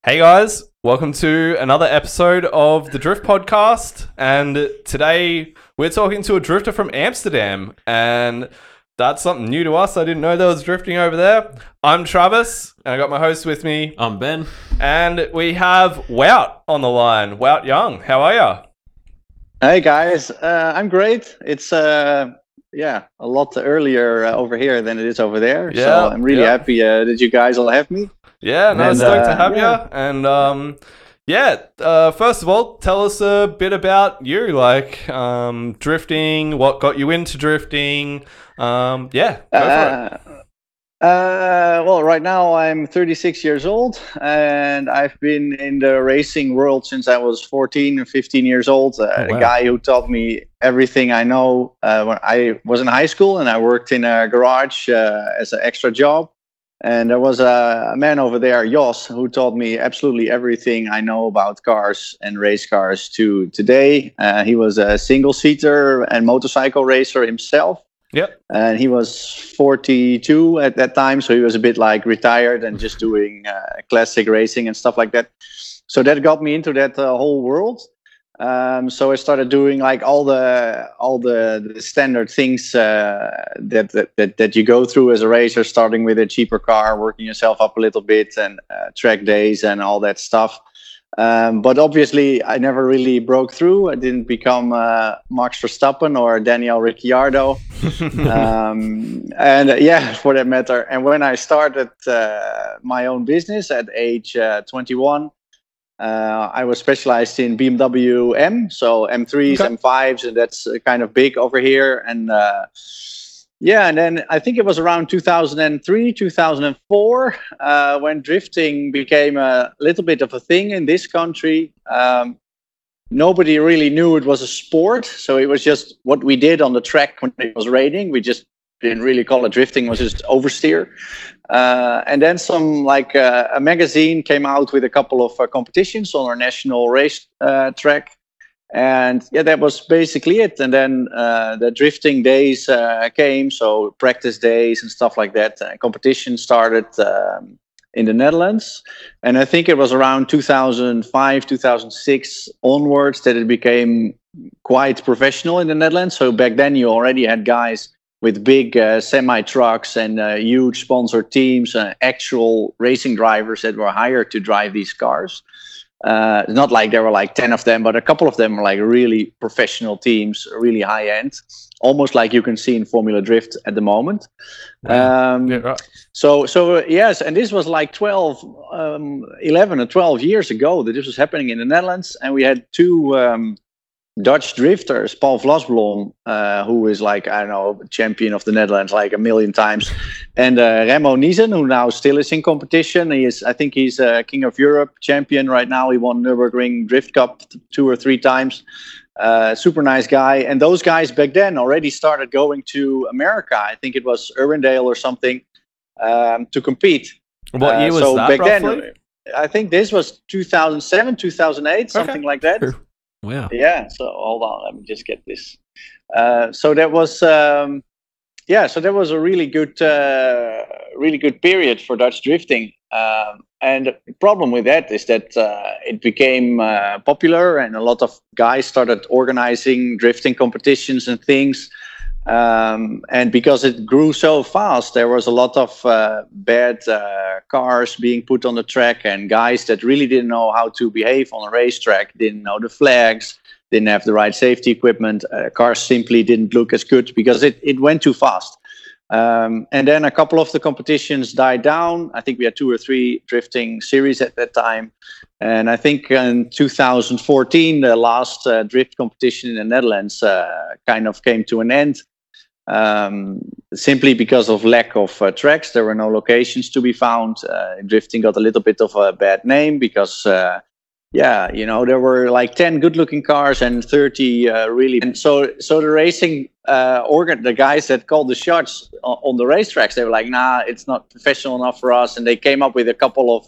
Hey guys, welcome to another episode of the Drift Podcast. And today we're talking to a drifter from Amsterdam. And that's something new to us. I didn't know there was drifting over there. I'm Travis, and I got my host with me. I'm Ben. And we have Wout on the line. Wout Young, how are you? Hey guys, I'm great. It's a lot earlier over here than it is over there. Yeah, so I'm really happy that you guys all have me. Yeah, no, stoked to have you. And first of all, tell us a bit about you, drifting, what got you into drifting. Go for it. Well, right now I'm 36 years old, and I've been in the racing world since I was 14 or 15 years old. Wow. The guy who taught me everything I know when I was in high school, and I worked in a garage as an extra job. And there was a man over there, Jos, who taught me absolutely everything I know about cars and race cars to today. He was a single-seater and motorcycle racer himself. Yep. And he was 42 at that time, so he was a bit like retired and just doing classic racing and stuff like that. So that got me into that whole world. So I started doing like all the standard things that you go through as a racer, starting with a cheaper car, working yourself up a little bit, and track days and all that stuff. But obviously, I never really broke through. I didn't become Max Verstappen or Daniel Ricciardo, for that matter. And when I started my own business at age 21. I was specialized in BMW M, so M3s, okay. M5s, and that's kind of big over here. And and then I think it was around 2003, 2004, when drifting became a little bit of a thing in this country. Nobody really knew it was a sport, so it was just what we did on the track when it was raining. We just didn't really call it drifting, it was just oversteer. And then a magazine came out with a couple of competitions on our national race track. And that was basically it. And then the drifting days came, so practice days and stuff like that. Competition started in the Netherlands. And I think it was around 2005, 2006 onwards that it became quite professional in the Netherlands. So back then you already had guys with big semi-trucks and huge sponsored teams, actual racing drivers that were hired to drive these cars. Not like there were like 10 of them, but a couple of them were like really professional teams, really high end, almost like you can see in Formula Drift at the moment. So yes, and this was like 11 or 12 years ago that this was happening in the Netherlands, and we had two Dutch drifters, Paul Vlasblom, who is champion of the Netherlands like a million times, and Remo Niezen, who now still is in competition. I think he's King of Europe champion right now. He won Nürburgring Drift Cup 2 or 3 times. Super nice guy. And those guys back then already started going to America. I think it was Irwindale or something to compete. What year was that, back roughly? Then, I think this was 2007, 2008, something like that. Wow. Yeah. So hold on, let me just get this. So that was a really good period for Dutch drifting. And the problem with that is that it became popular, and a lot of guys started organizing drifting competitions and things. And because it grew so fast, there was a lot of bad cars being put on the track, and guys that really didn't know how to behave on a racetrack, didn't know the flags, didn't have the right safety equipment. Cars simply didn't look as good because it went too fast. And then a couple of the competitions died down. I think we had 2 or 3 drifting series at that time. And I think in 2014, the last drift competition in the Netherlands kind of came to an end. Simply because of lack of tracks. There were no locations to be found. Drifting got a little bit of a bad name because there were like 10 good-looking cars and 30 really. And so the racing the guys that called the shots on the racetracks, they were like, nah, it's not professional enough for us. And they came up with a couple of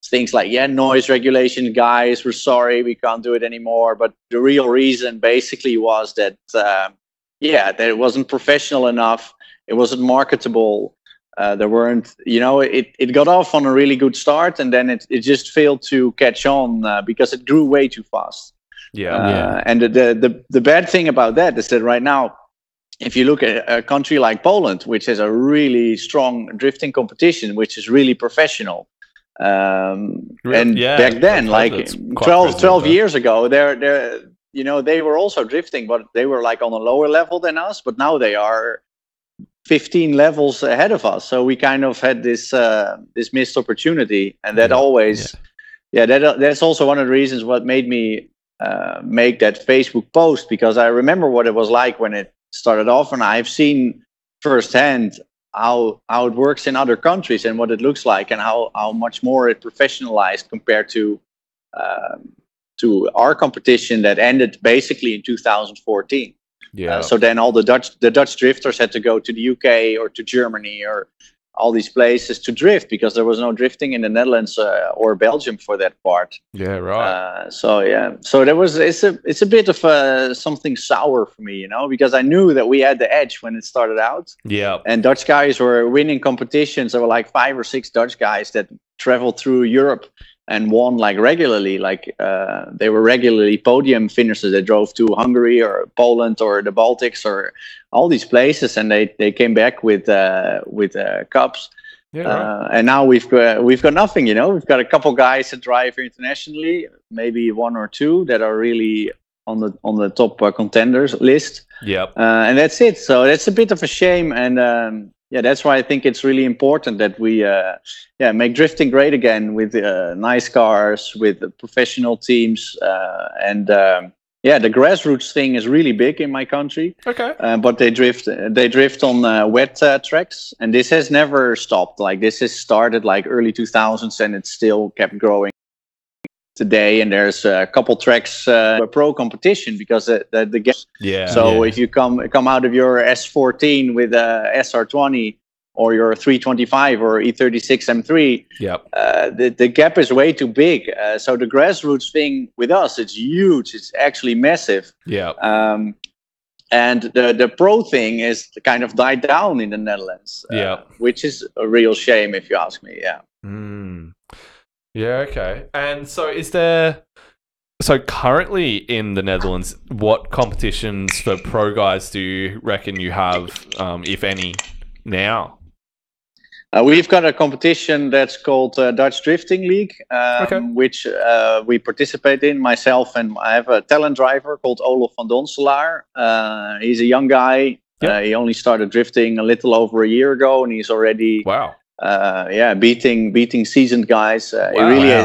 things like, noise regulation, guys, we're sorry, we can't do it anymore. But the real reason basically was that that it wasn't professional enough, it wasn't marketable. There weren't, it got off on a really good start, and then it just failed to catch on because it grew way too fast. And the bad thing about that is that right now, if you look at a country like Poland, which has a really strong drifting competition, which is really professional, back then, like 12 years ago, they were also drifting, but they were like on a lower level than us. But now they are 15 levels ahead of us. So we kind of had this missed opportunity, and that that's also one of the reasons what made me make that Facebook post, because I remember what it was like when it started off, and I've seen firsthand how it works in other countries and what it looks like, and how much more it professionalized compared to our competition that ended basically in 2014. So then all the Dutch drifters had to go to the UK or to Germany or all these places to drift, because there was no drifting in the Netherlands or Belgium for that part. So it's a bit of something sour for me, because I knew that we had the edge when it started out. And Dutch guys were winning competitions. There were like 5 or 6 Dutch guys that traveled through Europe and won like regularly. Like they were regularly podium finishers. They drove to Hungary or Poland or the Baltics or all these places, and they came back with cups. And now we've got nothing. We've got a couple guys that drive internationally, maybe 1 or 2 that are really on the top contenders list. And that's it. So that's a bit of a shame, and that's why I think it's really important that we make drifting great again with nice cars, with professional teams, and the grassroots thing is really big in my country. But they drift on wet tracks, and this has never stopped. Like, this has started like early 2000s, and it still kept growing today. And there's a couple tracks pro competition, because the game. So if you come out of your S14 with a SR20 or your 325 or E36 M3, the gap is way too big. So the grassroots thing with us, it's huge. It's actually massive. And the pro thing is kind of died down in the Netherlands. Which is a real shame, if you ask me. Okay. And so currently in the Netherlands, what competitions for pro guys do you reckon you have, if any, now? We've got a competition that's called Dutch Drifting League, which we participate in, myself, and I have a talent driver called Olof van Donselaar. He's a young guy. He only started drifting a little over a year ago, and he's already beating seasoned guys.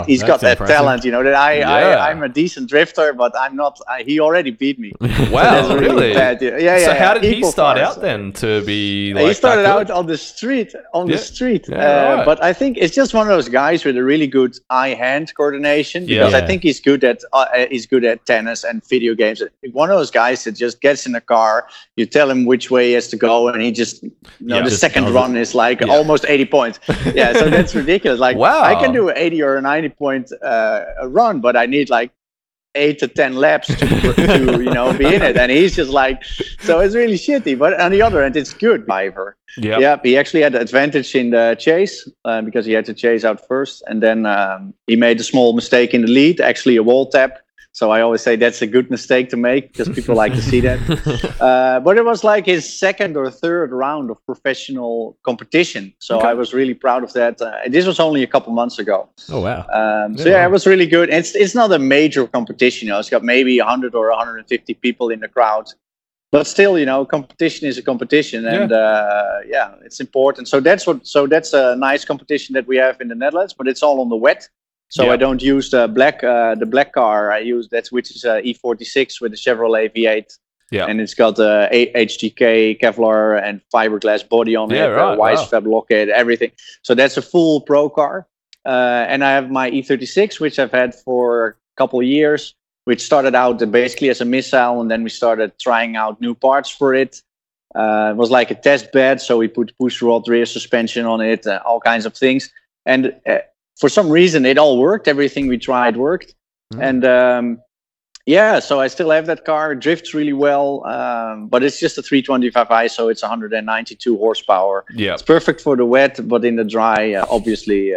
He's got that talent, that I'm a decent drifter, but I'm not. He already beat me. Wow, so really? So how did he start fast. out then to be like? He started out on the street. But I think it's just one of those guys with a really good eye-hand coordination, because I think he's good at tennis and video games. One of those guys that just gets in a car, you tell him which way he has to go, and he just the second run is like almost 80 points. So that's ridiculous. Like, wow. I can do an 80 or a 90 point run, but I need like 8 to 10 laps to be in it. And he's just like, so it's really shitty. But on the other end, it's good. Driver. He actually had the advantage in the chase because he had to chase out first, and then he made a small mistake in the lead, actually a wall tap. So I always say that's a good mistake to make, because people like to see that. But it was like his second or third round of professional competition. So I was really proud of that. This was only a couple months ago. Oh, wow. It was really good. It's not a major competition. It's got maybe 100 or 150 people in the crowd. But still, competition is a competition, and it's important. So that's a nice competition that we have in the Netherlands, but it's all on the wet. So I don't use the black car. I use which is a E46 with a Chevrolet V8. And it's got a HTK Kevlar and fiberglass body on it, Weissfab lockhead, everything. So that's a full pro car. And I have my E36, which I've had for a couple of years, which started out basically as a missile, and then we started trying out new parts for it. It was like a test bed, so we put push rod rear suspension on it, all kinds of things. And for some reason, it all worked. Everything we tried worked. And Yeah, so I still have that car. It drifts really well, but it's just a 325i, so it's 192 horsepower. Yeah. It's perfect for the wet, but in the dry, obviously,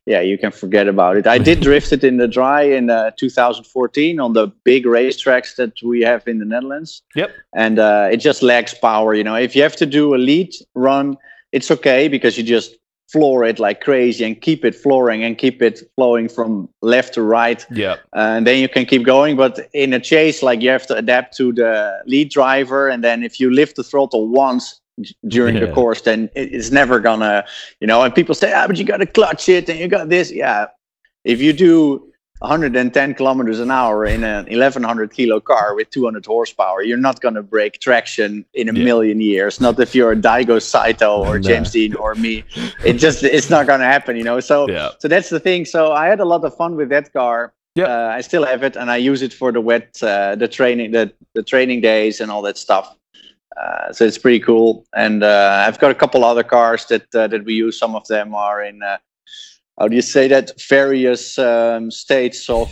yeah, you can forget about it. I did drift it in the dry in 2014 on the big racetracks that we have in the Netherlands. Yep. And it just lacks power. If you have to do a lead run, it's okay because you just floor it like crazy and keep it flooring and keep it flowing from left to right. Yeah. And then you can keep going. But in a chase, like you have to adapt to the lead driver. And then if you lift the throttle once during the course, then it's never gonna, and people say, but you got to clutch it and you got this. Yeah. If you do 110 kilometers an hour in an 1100 kilo car with 200 horsepower, you're not going to break traction in a million years. Not if you're Daigo Saito or James Dean or me. It's not going to happen, So that's the thing. So I had a lot of fun with that car. Yeah. I still have it, and I use it for the wet, the training days and all that stuff. So it's pretty cool. And I've got a couple other cars that we use. Some of them are in how do you say that? Various states of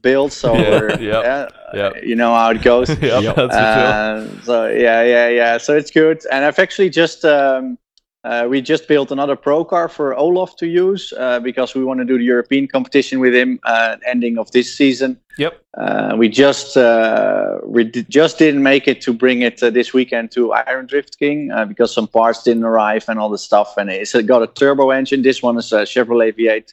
build. So you know how it goes. So yeah. So it's good. And I've actually just we just built another pro car for Olaf to use because we want to do the European competition with him ending of this season. Yep. We just didn't make it to bring it this weekend to Iron Drift King because some parts didn't arrive and all the stuff. And it's got a turbo engine. This one is a Chevrolet V8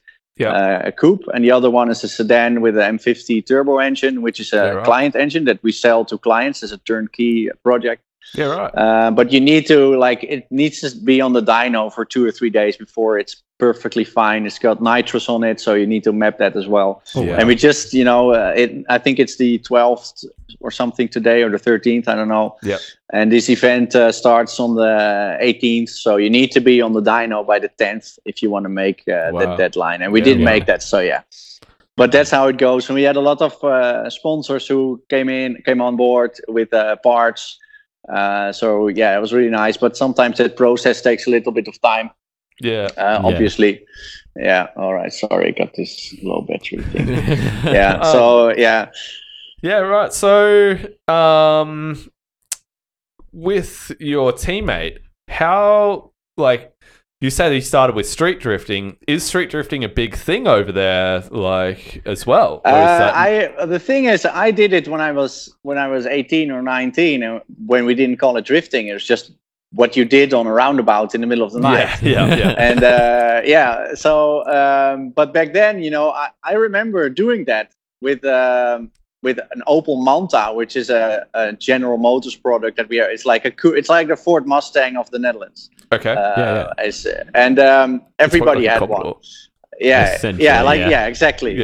a coupe, and the other one is a sedan with an M50 turbo engine, which is a client engine that we sell to clients as a turnkey project. Yeah, right. But you need to it needs to be on the dyno for 2 or 3 days before it's perfectly fine. It's got nitrous on it, so you need to map that as well. And we just, I think it's the 12th or something today, or the 13th, I don't know. Yeah. And this event starts on the 18th, so you need to be on the dyno by the 10th if you want to make that deadline. And we didn't make that, so yeah. But that's how it goes. And we had a lot of sponsors who came on board with parts. So yeah, it was really nice, but sometimes that process takes a little bit of time. Obviously. Yeah. All right. Sorry, I got this low battery thing. Yeah, right. So with your teammate, how you say that you started with street drifting. Is street drifting a big thing over there, as well? The thing is, I did it when I was 18 or 19, when we didn't call it drifting. It was just what you did on a roundabout in the middle of the night. Yeah. And So, but back then, I remember doing that with an Opel Manta, which is a General Motors product that we are. It's like the Ford Mustang of the Netherlands. Okay. Everybody had one. Exactly.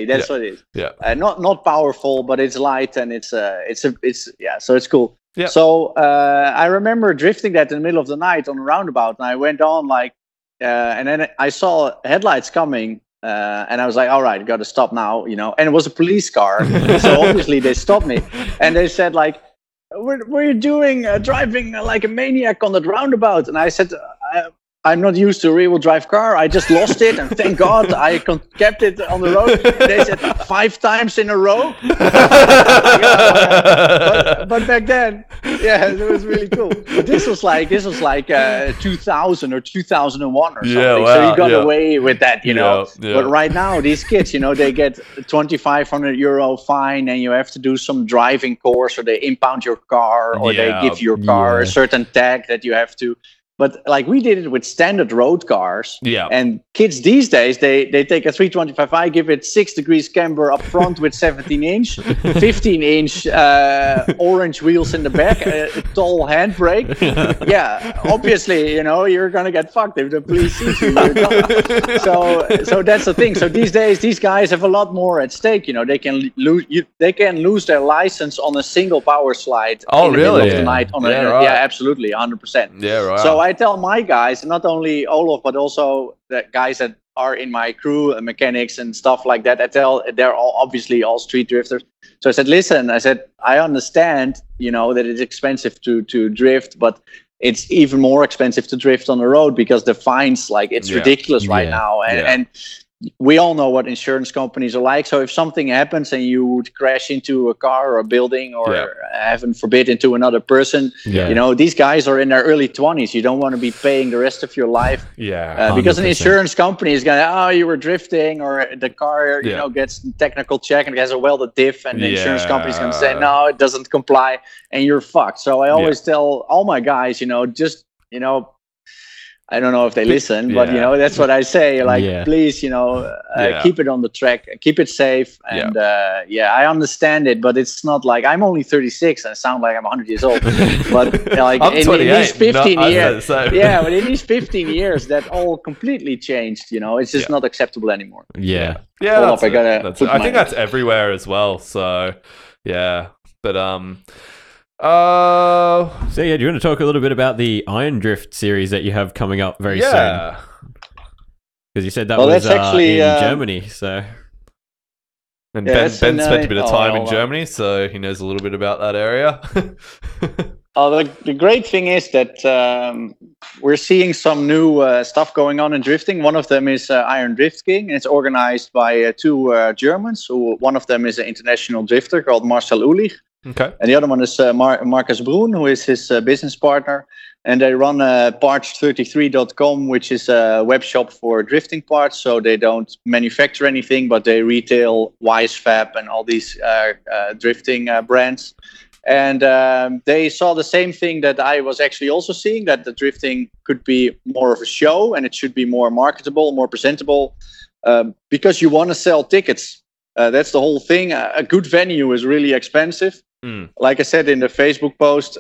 That's what it is. Yeah. Not powerful, but it's light and it's so it's cool. Yeah. So I remember drifting that in the middle of the night on a roundabout, and I went on and then I saw headlights coming. And I was like, all right, got to stop now, and it was a police car. So obviously they stopped me and they said we're doing driving like a maniac on that roundabout. And I said, I'm not used to a rear-wheel drive car. I just lost it, and thank God I kept it on the road. They said 5 times in a row. But back then, it was really cool. But this was like 2000 or 2001 or something. So you got away with that, But right now, these kids, they get €2,500 fine, and you have to do some driving course, or they impound your car, or they give your car a certain tag that you have to. But we did it with standard road cars. Yeah. And kids these days, they take a 325i, give it 6 degrees camber up front with 17-inch, 15-inch orange wheels in the back, a tall handbrake. Obviously, you're gonna get fucked if the police sees you. So that's the thing. So these days, these guys have a lot more at stake. They can lose their license on a single power slide. In the middle of the night. Absolutely, 100%. Yeah, right. So I tell my guys, not only Olaf, but also the guys that are in my crew, mechanics and stuff like that. They're obviously all street drifters. So I said, listen, I understand, that it's expensive to drift, but it's even more expensive to drift on the road because the fines, it's ridiculous right now. And we all know what insurance companies are like. So if something happens and you would crash into a car or a building, or heaven forbid into another person, these guys are in their early 20s. You don't want to be paying the rest of your life. Because an insurance company is going to, you were drifting, or the car, gets technical check and it has a welded diff, and the insurance company is going to say, no, it doesn't comply, and you're fucked. So I always tell all my guys, just, I don't know if they listen, but that's what I say. Like, please, keep it on the track, keep it safe, and I understand it, but it's not like I'm only 36 and I sound like I'm 100 years old. But like in these 15 years, but in these 15 years, that all completely changed. It's just not acceptable anymore. I think that's everywhere as well. So but do you want to talk a little bit about the Iron Drift series that you have coming up very soon? Because you said that was actually in Germany, so. And Ben spent a bit of time in Germany, so he knows a little bit about that area. The great thing is that we're seeing some new stuff going on in drifting. One of them is Iron Drift King, and it's organized by two Germans. One of them is an international drifter called Marcel Ulich. Okay. And the other one is Marcus Broen, who is his business partner. And they run parts33.com, which is a web shop for drifting parts. So they don't manufacture anything, but they retail Wisefab and all these drifting brands. And they saw the same thing that I was actually also seeing, that the drifting could be more of a show and it should be more marketable, more presentable, because you want to sell tickets. That's the whole thing. A good venue is really expensive. Like I said in the Facebook post,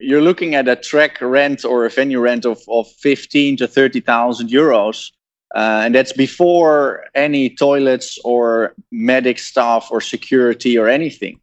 you're looking at a track rent or a venue rent of 15 to 30,000 euros. And that's before any toilets or medic staff or security or anything.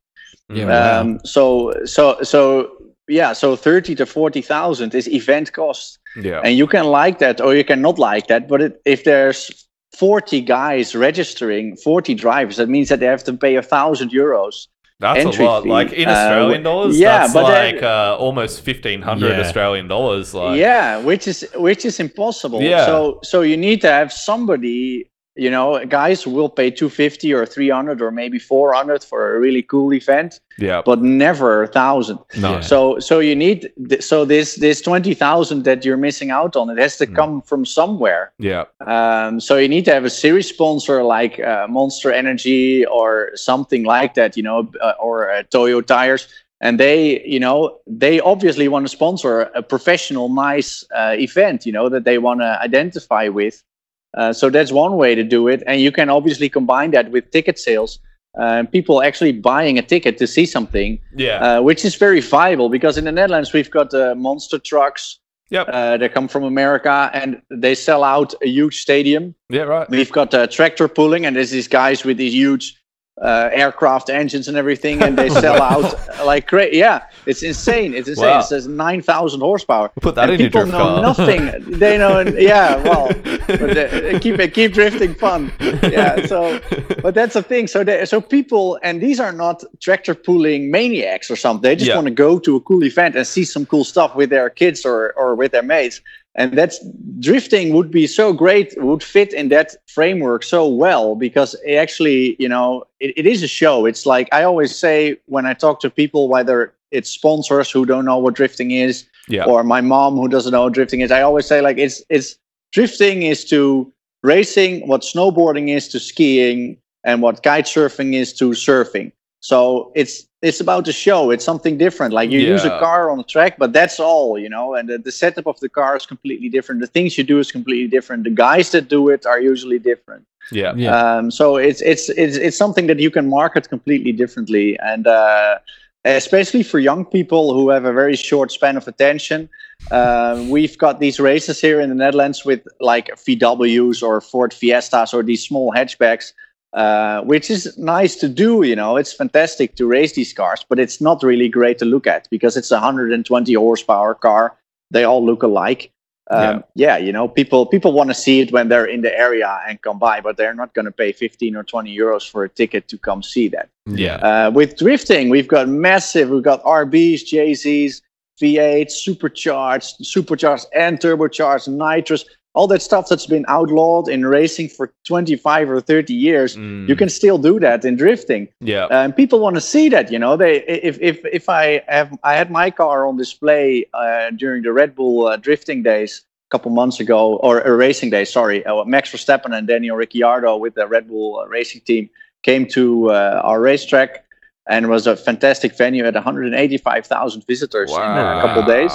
So 30 to 40,000 is event cost. And you can like that or you can not like that. But if there's 40 guys registering, 40 drivers, that means that they have to pay 1,000 euros. That's a lot. Fee. Like in Australian dollars, that's like almost 1,500 Australian dollars. Like. Which is impossible. Yeah. So you need to have somebody. Guys will pay 250 or 300 or maybe 400 for a really cool event. But never 1,000. No. So you need this 20,000 that you're missing out on. It has to come from somewhere. So you need to have a series sponsor like Monster Energy or something like that. Or Toyo Tires. And they obviously want to sponsor a professional, nice event. That they want to identify with. So that's one way to do it. And you can obviously combine that with ticket sales. People actually buying a ticket to see something, which is very viable, because in the Netherlands, we've got monster trucks that come from America, and they sell out a huge stadium. We've got tractor pulling, and there's these guys with these huge aircraft engines and everything, and they sell out like crazy. It's insane. It says 9,000 horsepower. Put that in your drift car. Nothing. They know. But keep drifting fun. But that's the thing. So people, and these are not tractor pulling maniacs or something. They just want to go to a cool event and see some cool stuff with their kids or with their mates. And that's drifting would be so great, would fit in that framework so well, because it actually, it is a show. It's like I always say when I talk to people, whether it's sponsors who don't know what drifting is, or my mom who doesn't know what drifting is, I always say like it's drifting is to racing what snowboarding is to skiing and what kite surfing is to surfing. So it's about the show. It's something different. Like you use a car on a track, but that's all, and the setup of the car is completely different. The things you do is completely different. The guys that do it are usually different. So it's something that you can market completely differently. And especially for young people who have a very short span of attention, we've got these races here in the Netherlands with like VWs or Ford Fiestas or these small hatchbacks. Which is nice to do, it's fantastic to race these cars, but it's not really great to look at because it's a 120 horsepower car. They all look alike. People want to see it when they're in the area and come by, but they're not going to pay 15 or 20 euros for a ticket to come see that. With drifting, we've got RBs, JZs, V8s, supercharged and turbocharged, nitrous. all that stuff that's been outlawed in racing for 25 or 30 years, you can still do that in drifting. Yeah. And people want to see that, if I had my car on display during the Red Bull drifting days a couple months ago, or racing days, sorry, Max Verstappen and Daniel Ricciardo with the Red Bull racing team came to our racetrack, and it was a fantastic venue. At 185,000 visitors in a couple days.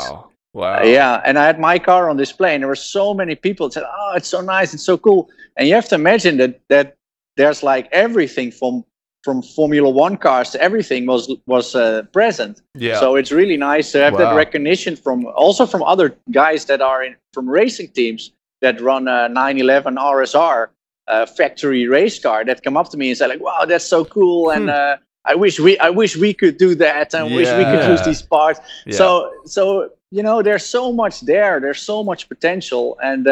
Wow. Yeah, and I had my car on display, and there were so many people that said, "Oh, it's so nice, it's so cool." And you have to imagine that there's like everything from Formula One cars to everything was present. Yeah. So it's really nice to have that recognition from other guys that are from racing teams that run a 911 RSR factory race car that come up to me and say like, "Wow, that's so cool," and I wish we could do that, and wish we could use these parts. Yeah. So there's so much there. There's so much potential, and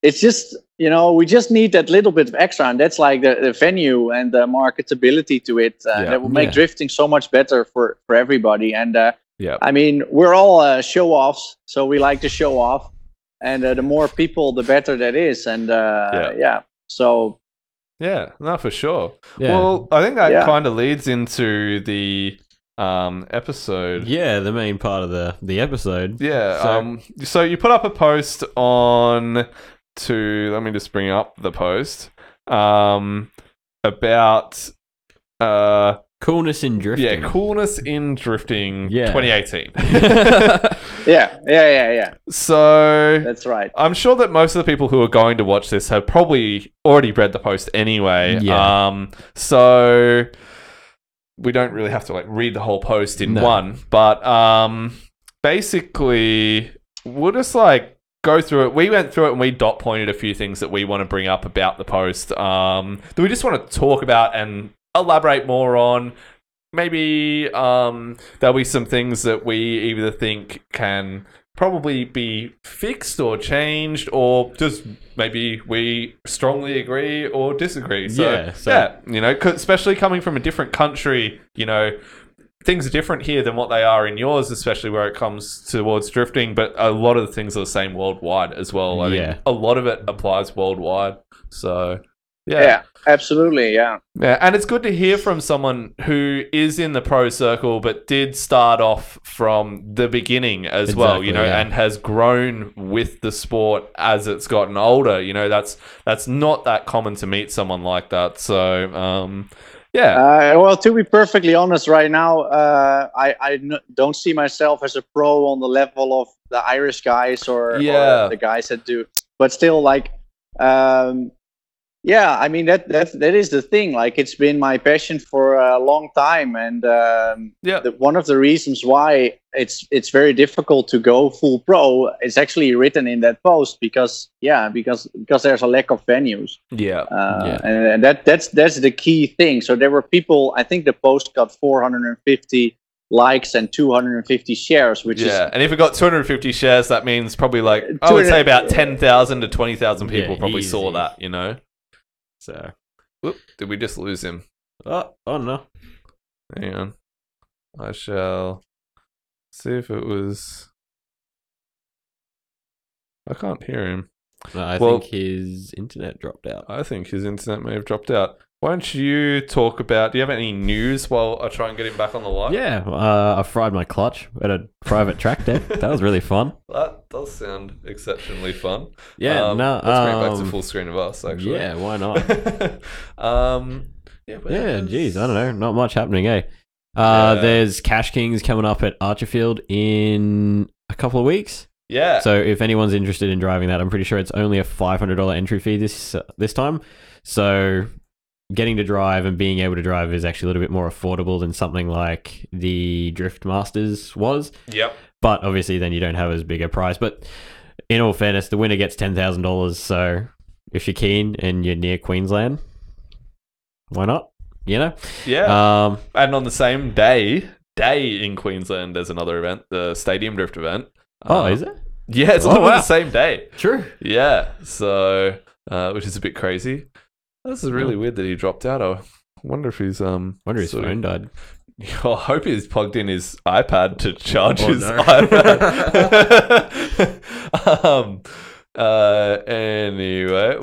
it's just we just need that little bit of extra, and that's like the venue and the marketability to it that will make drifting so much better for everybody. And I mean, we're all show offs, so we like to show off, and the more people, the better that is. And so. Yeah, no, for sure. Yeah. Well, I think that kind of leads into the episode. Yeah, the main part of the episode. Yeah. So you put up a post let me just bring up the post. About Coolness in drifting. Yeah, Coolness in drifting 2018. Yeah. So that's right. I'm sure that most of the people who are going to watch this have probably already read the post anyway. Yeah. So we don't really have to like read the whole post in one, but basically we'll just like go through it. We went through it and we dot pointed a few things that we want to bring up about the post that we just want to talk about and elaborate more on. Maybe there'll be some things that we either think can probably be fixed or changed, or just maybe we strongly agree or disagree. So especially coming from a different country, things are different here than what they are in yours, especially where it comes towards drifting. But a lot of the things are the same worldwide as well. I think a lot of it applies worldwide. So yeah, absolutely, yeah. And it's good to hear from someone who is in the pro circle but did start off from the beginning as well, and has grown with the sport as it's gotten older. That's not that common to meet someone like that. So, well, to be perfectly honest, right now, I don't see myself as a pro on the level of the Irish guys or the guys that do. But still, like, I mean that is the thing. Like, it's been my passion for a long time, and one of the reasons why it's very difficult to go full pro is actually written in that post because there's a lack of venues. And that's the key thing. So there were people. I think the post got 450 likes and 250 shares, which is and if it got 250 shares, that means probably like I would say about 10,000 to 20,000 people probably saw that. So, did we just lose him? Oh no. Hang on. I shall see if it was... I can't hear him. No, I think his internet dropped out. I think his internet may have dropped out. Why don't you talk about... Do you have any news while I try and get him back on the line? Yeah, I fried my clutch at a private track day. That was really fun. That does sound exceptionally fun. Yeah, let's bring it back to full screen of us, actually. Yeah, why not? Geez, I don't know. Not much happening, eh? There's Cash Kings coming up at Archerfield in a couple of weeks. Yeah. So if anyone's interested in driving that, I'm pretty sure it's only a $500 entry fee this time. So getting to drive and being able to drive is actually a little bit more affordable than something like the Drift Masters was. Yep. But obviously then you don't have as big a prize. But in all fairness, the winner gets $10,000. So if you're keen and you're near Queensland, why not? Yeah. And on the same day in Queensland, there's another event, the Stadium Drift event. Is it? Yeah, it's on the same day. True. Yeah. So, which is a bit crazy. This is really weird that he dropped out. I wonder if he's wonder his phone died. I hope he's plugged in his iPad to charge his iPad. Anyway,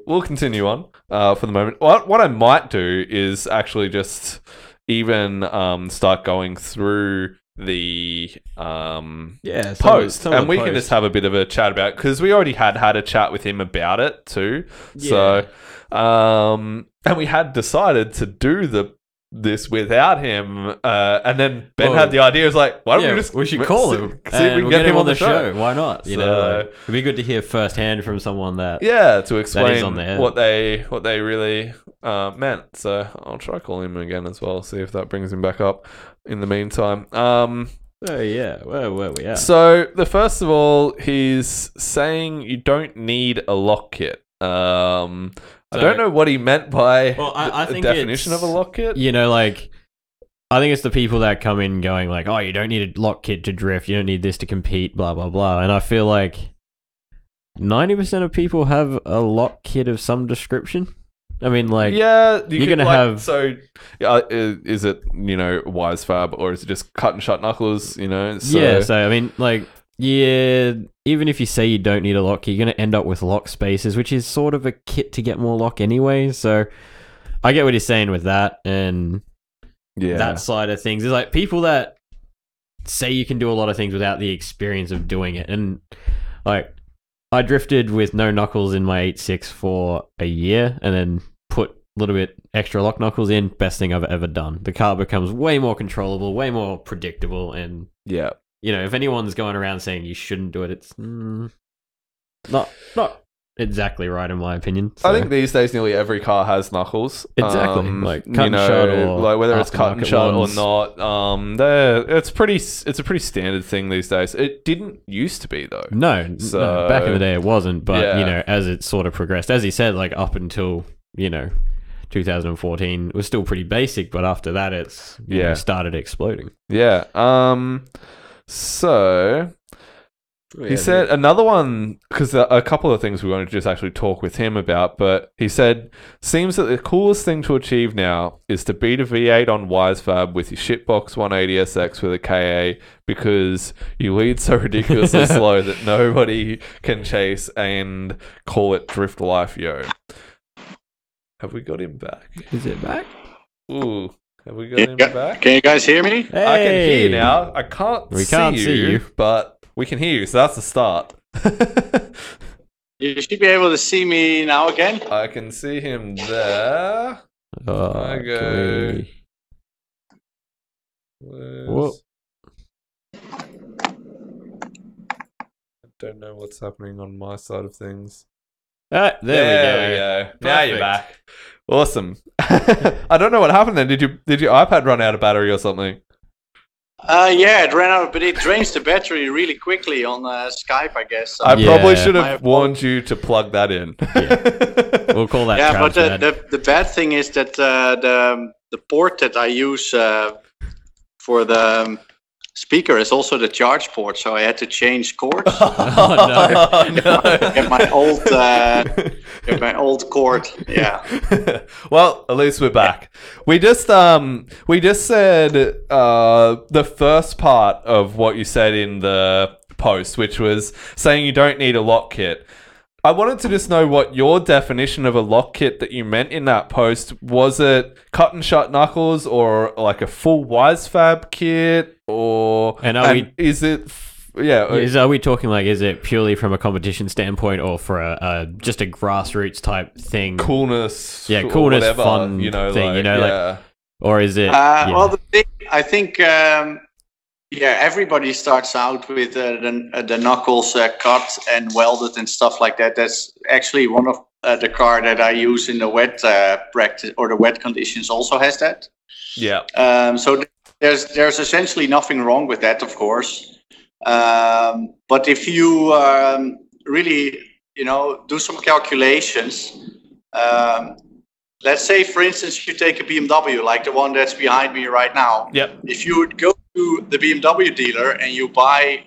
we'll continue on for the moment. What I might do is actually just even start going through the post, and we can just have a bit of a chat about it, because we already had a chat with him about it too. Yeah. So, and we had decided to do this without him, and then Ben had the idea. It was like, why don't we should call him, see if we can get him on the show. Why not? You know, it'd be good to hear firsthand from someone that to explain what they really meant. So I'll try calling him again as well, see if that brings him back up in the meantime. Where were we at? So first of all, he's saying you don't need a lock kit. I don't know what he meant by I the think definition of a lock kit. You know, like, I think it's the people that come in going like, oh, you don't need a lock kit to drift. You don't need this to compete, blah, blah, blah. And I feel like 90% of people have a lock kit of some description. I mean, like, you're going to have... So, is it, wise fab, or is it just cut and shut knuckles, So... Yeah, so, I mean, like... Yeah, even if you say you don't need a lock, you're going to end up with lock spaces, which is sort of a kit to get more lock anyway. So I get what he's saying with that, and that side of things. Is like people that say you can do a lot of things without the experience of doing it. And like, I drifted with no knuckles in my 8.6 for a year, and then put a little bit extra lock knuckles in. Best thing I've ever done. The car becomes way more controllable, way more predictable, and if anyone's going around saying you shouldn't do it, it's not exactly right in my opinion. So. I think these days nearly every car has knuckles. Exactly, like cut and shut, or like whether it's cut and shut or not. It's a pretty standard thing these days. It didn't used to be though. No, back in the day it wasn't. But as it sort of progressed, as he said, like up until 2014 it was still pretty basic, but after that it's started exploding. So he said another one, because a couple of things we wanted to just actually talk with him about, but he said, seems that the coolest thing to achieve now is to beat a V8 on WiseFab with your shitbox 180SX with a KA, because you lead so ridiculously slow that nobody can chase, and call it drift life, yo. Have we got him back? Is it back? Ooh. Have we got him back? Can you guys hear me? Hey. I can hear you now. We can't see you, but we can hear you, so that's the start. You should be able to see me now again. I can see him there. I go. Okay. Whoa. I don't know what's happening on my side of things. There we go. Now you're back. Awesome. I don't know what happened then. Did your iPad run out of battery or something? It ran out, but it drains the battery really quickly on Skype, I guess. So. I probably should have warned you to plug that in. We'll call that. Yeah, but the bad thing is that the port that I use for the speaker is also the charge port, so I had to change cords. Get my old cord. Yeah. Well, at least we're back. We just said the first part of what you said in the post, which was saying you don't need a lock kit. I wanted to just know what your definition of a lock kit that you meant in that post. Was it cut and shut knuckles, or like a full WiseFab kit, or are we talking like, is it purely from a competition standpoint, or for a just a grassroots type thing? Coolness, coolness, whatever, fun thing, like, or is it? Well, I think. Everybody starts out with the knuckles cut and welded and stuff like that. That's actually one of the car that I use in the wet practice, or the wet conditions also has that. Yeah. So there's essentially nothing wrong with that, of course. But if you really, do some calculations. Let's say, for instance, you take a BMW, like the one that's behind me right now. Yep. If you would go to the BMW dealer and you buy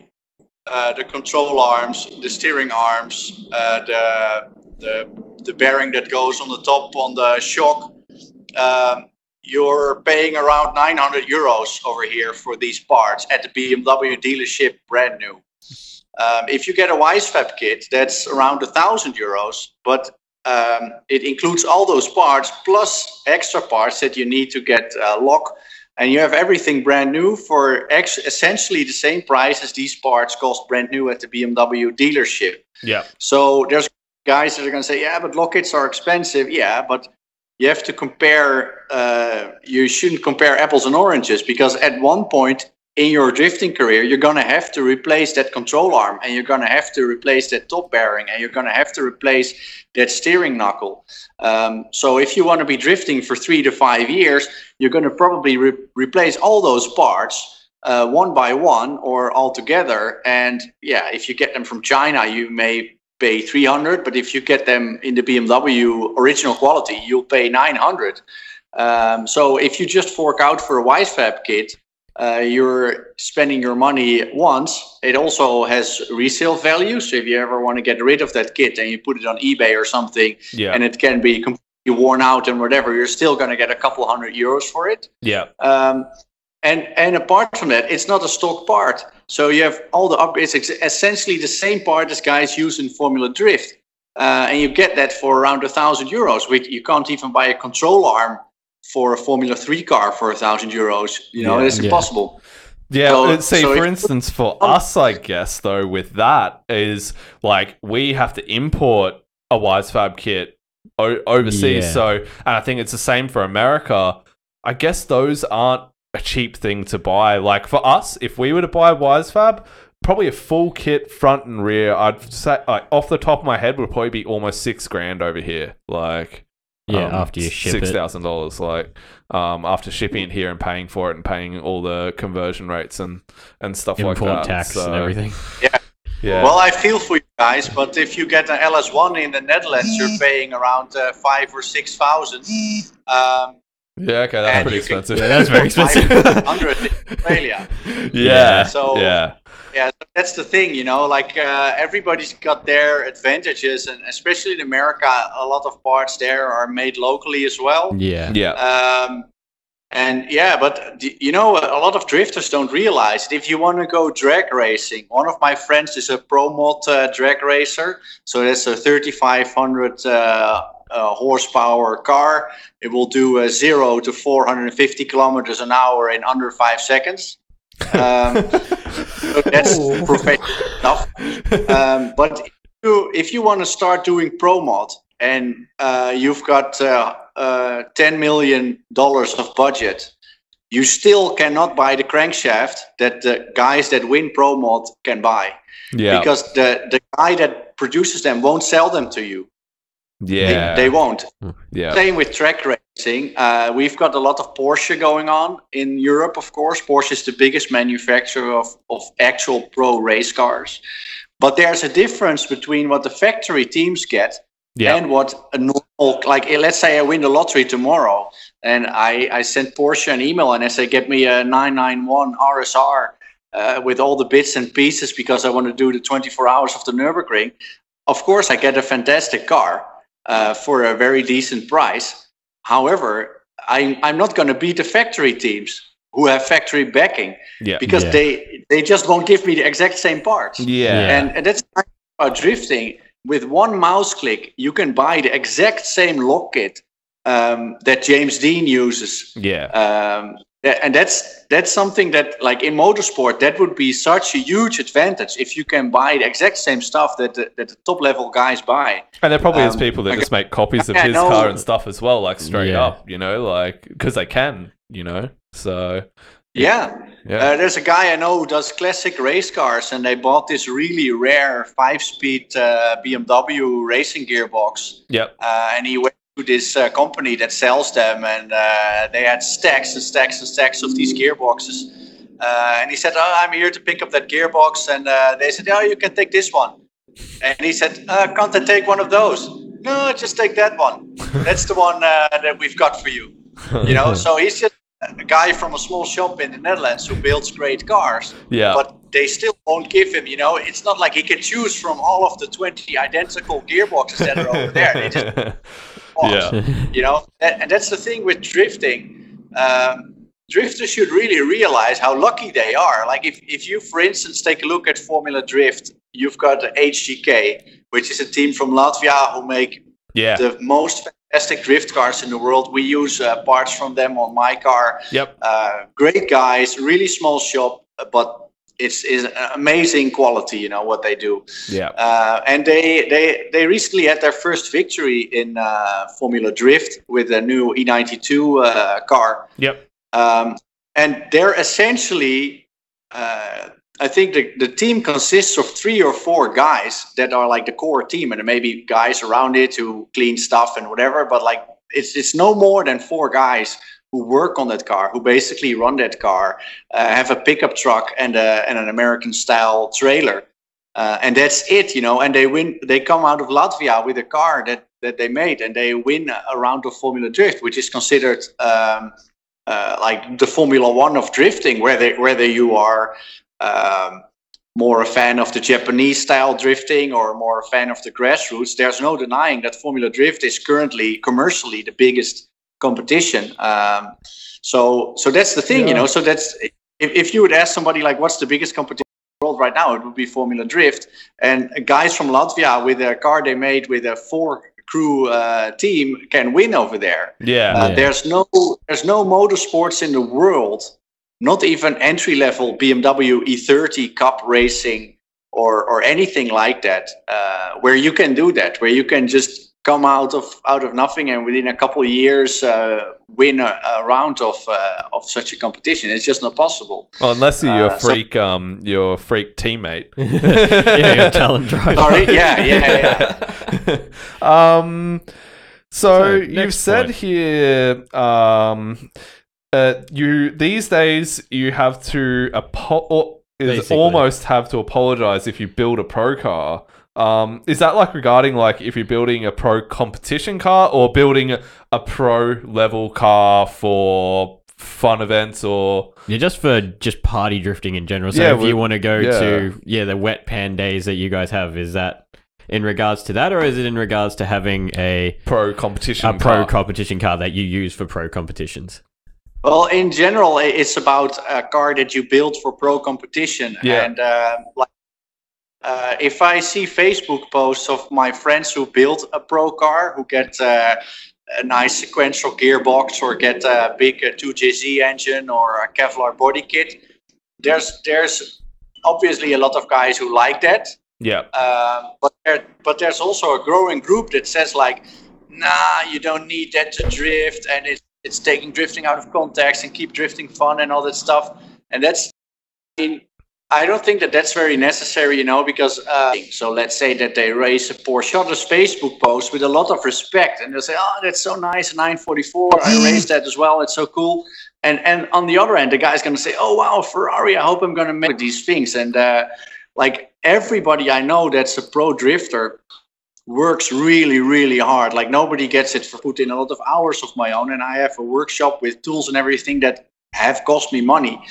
the control arms, the steering arms, the bearing that goes on the top on the shock, you're paying around 900 euros over here for these parts at the BMW dealership, brand new. If you get a Wisefab kit, that's around €1,000, but it includes all those parts plus extra parts that you need to get lock, and you have everything brand new for essentially the same price as these parts cost brand new at the BMW dealership. Yeah. So there's guys that are going to say, yeah, but lock kits are expensive. Yeah, but you have to compare. You shouldn't compare apples and oranges, because at one point in your drifting career, you're going to have to replace that control arm, and you're going to have to replace that top bearing, and you're going to have to replace that steering knuckle. So if you want to be drifting for 3 to 5 years, you're going to probably replace all those parts one by one or all together. And yeah, if you get them from China, you may pay 300, but if you get them in the BMW original quality, you'll pay 900. So if you just fork out for a Wisefab kit, you're spending your money once. It also has resale value. So if you ever want to get rid of that kit and you put it on eBay or something, and it can be completely worn out and whatever, you're still going to get a couple €100 for it. Yeah. And apart from that, it's not a stock part. So you have all the upgrades. It's essentially the same part as guys use in Formula Drift. And you get that for around €1,000, which you can't even buy a control arm for a Formula 3 car for €1,000. You know, it's impossible. Yeah, for instance, for us, I guess, though, with that is like we have to import a Wisefab kit overseas. Yeah. So, and I think it's the same for America. I guess those aren't a cheap thing to buy. Like for us, if we were to buy Wisefab, probably a full kit front and rear, I'd say off the top of my head would probably be almost $6,000 over here. Like, after you ship it, $6,000. Like, after shipping it here and paying for it and paying all the conversion rates and stuff like that, import tax and everything. Yeah. Well, I feel for you guys, but if you get an LS1 in the Netherlands, you're paying around 5,000 or 6,000. Yeah, okay, that's pretty expensive. Yeah, that's very expensive. 500 in Australia. Yeah. So that's the thing, you know. Like everybody's got their advantages, and especially in America, a lot of parts there are made locally as well. Yeah. But you know, a lot of drifters don't realize that if you want to go drag racing, one of my friends is a pro mod drag racer, so that's a 3,500 horsepower car. It will do 0 to 450 kilometers an hour in under 5 seconds. So that's professional enough. But if you want to start doing pro mod and you've got $10 million of budget, you still cannot buy the crankshaft that the guys that win pro mod can buy. Yeah. Because the guy that produces them won't sell them to you. Yeah. They won't. Yeah. Same with track racing. We've got a lot of Porsche going on in Europe, of course. Porsche is the biggest manufacturer of actual pro race cars. But there's a difference between what the factory teams get and what a normal, like let's say I win the lottery tomorrow and I send Porsche an email and I say, get me a 991 RSR with all the bits and pieces because I want to do the 24 hours of the Nürburgring. Of course, I get a fantastic car. For a very decent price. However, I'm not going to beat the factory teams who have factory backing because they just won't give me the exact same parts. And that's about drifting. With one mouse click, you can buy the exact same lock kit that James Dean uses. And that's something that, like in motorsport, that would be such a huge advantage if you can buy the exact same stuff that the top level guys buy. And there probably is people that just make copies of his car and stuff as well, like straight up, you know, like because they can, you know. So there's a guy I know who does classic race cars, and they bought this really rare 5-speed BMW racing gearbox. And he went to this company that sells them, and they had stacks and stacks and stacks of these gearboxes. And he said, I'm here to pick up that gearbox. And they said, you can take this one. And he said, can't I take one of those? No, just take that one. That's the one that we've got for you. You know, so he's just a guy from a small shop in the Netherlands who builds great cars. But they still won't give him, you know, it's not like he can choose from all of the 20 identical gearboxes that are over there. They just you know, and that's the thing with drifting. drifters should really realize how lucky they are. Like if you, for instance, take a look at Formula Drift, you've got HGK, which is a team from Latvia who make the most fantastic drift cars in the world. We use parts from them on my car. Great guys, really small shop, but it's amazing quality, what they do. And they recently had their first victory in Formula Drift with a new E92 car. And they're essentially, I think the team consists of 3 or 4 guys that are like the core team, and there may be guys around it who clean stuff and whatever. But like it's no more than 4 guys who work on that car, who basically run that car, have a pickup truck and an American style trailer, and that's it, And they win. They come out of Latvia with a car that they made, and they win a round of Formula Drift, which is considered like the Formula One of drifting, whether you are more a fan of the Japanese style drifting or more a fan of the grassroots. There's no denying that Formula Drift is currently commercially the biggest competition. So that's the thing, So that's if you would ask somebody like, what's the biggest competition in the world right now, it would be Formula Drift. And guys from Latvia with a car they made with a 4-crew team can win over there. There's no motorsports in the world, not even entry level BMW E30 Cup racing or anything like that, where you can do that, where you can just come out of nothing and within a couple of years win a round of such a competition. It's just not possible. Well, unless you're your freak teammate. Your talent driver. Sorry, yeah. So you've said here, you these days you have to almost have to apologize if you build a pro car. Is that like regarding like if you're building a pro competition car or building a pro level car for fun events or just for party drifting in general? So if you want to go to the wet pan days that you guys have, is that in regards to that, or is it in regards to having a pro competition car that you use for pro competitions? Well, in general, it's about a car that you build for pro competition. And if I see Facebook posts of my friends who build a pro car, who get a nice sequential gearbox or get a big 2JZ engine or a Kevlar body kit, there's obviously a lot of guys who like that. But there's also a growing group that says like, nah, you don't need that to drift, and it's taking drifting out of context and keep drifting fun and all that stuff. And I don't think that's very necessary, because so let's say that they race a Porsche others Facebook post with a lot of respect, and they'll say, oh, that's so nice, a 944, I raced that as well, it's so cool. And on the other end, the guy's going to say, oh, wow, Ferrari, I hope I'm going to make these things. And like everybody I know that's a pro drifter works really, really hard. Like nobody gets it for put in a lot of hours of my own, and I have a workshop with tools and everything that have cost me money.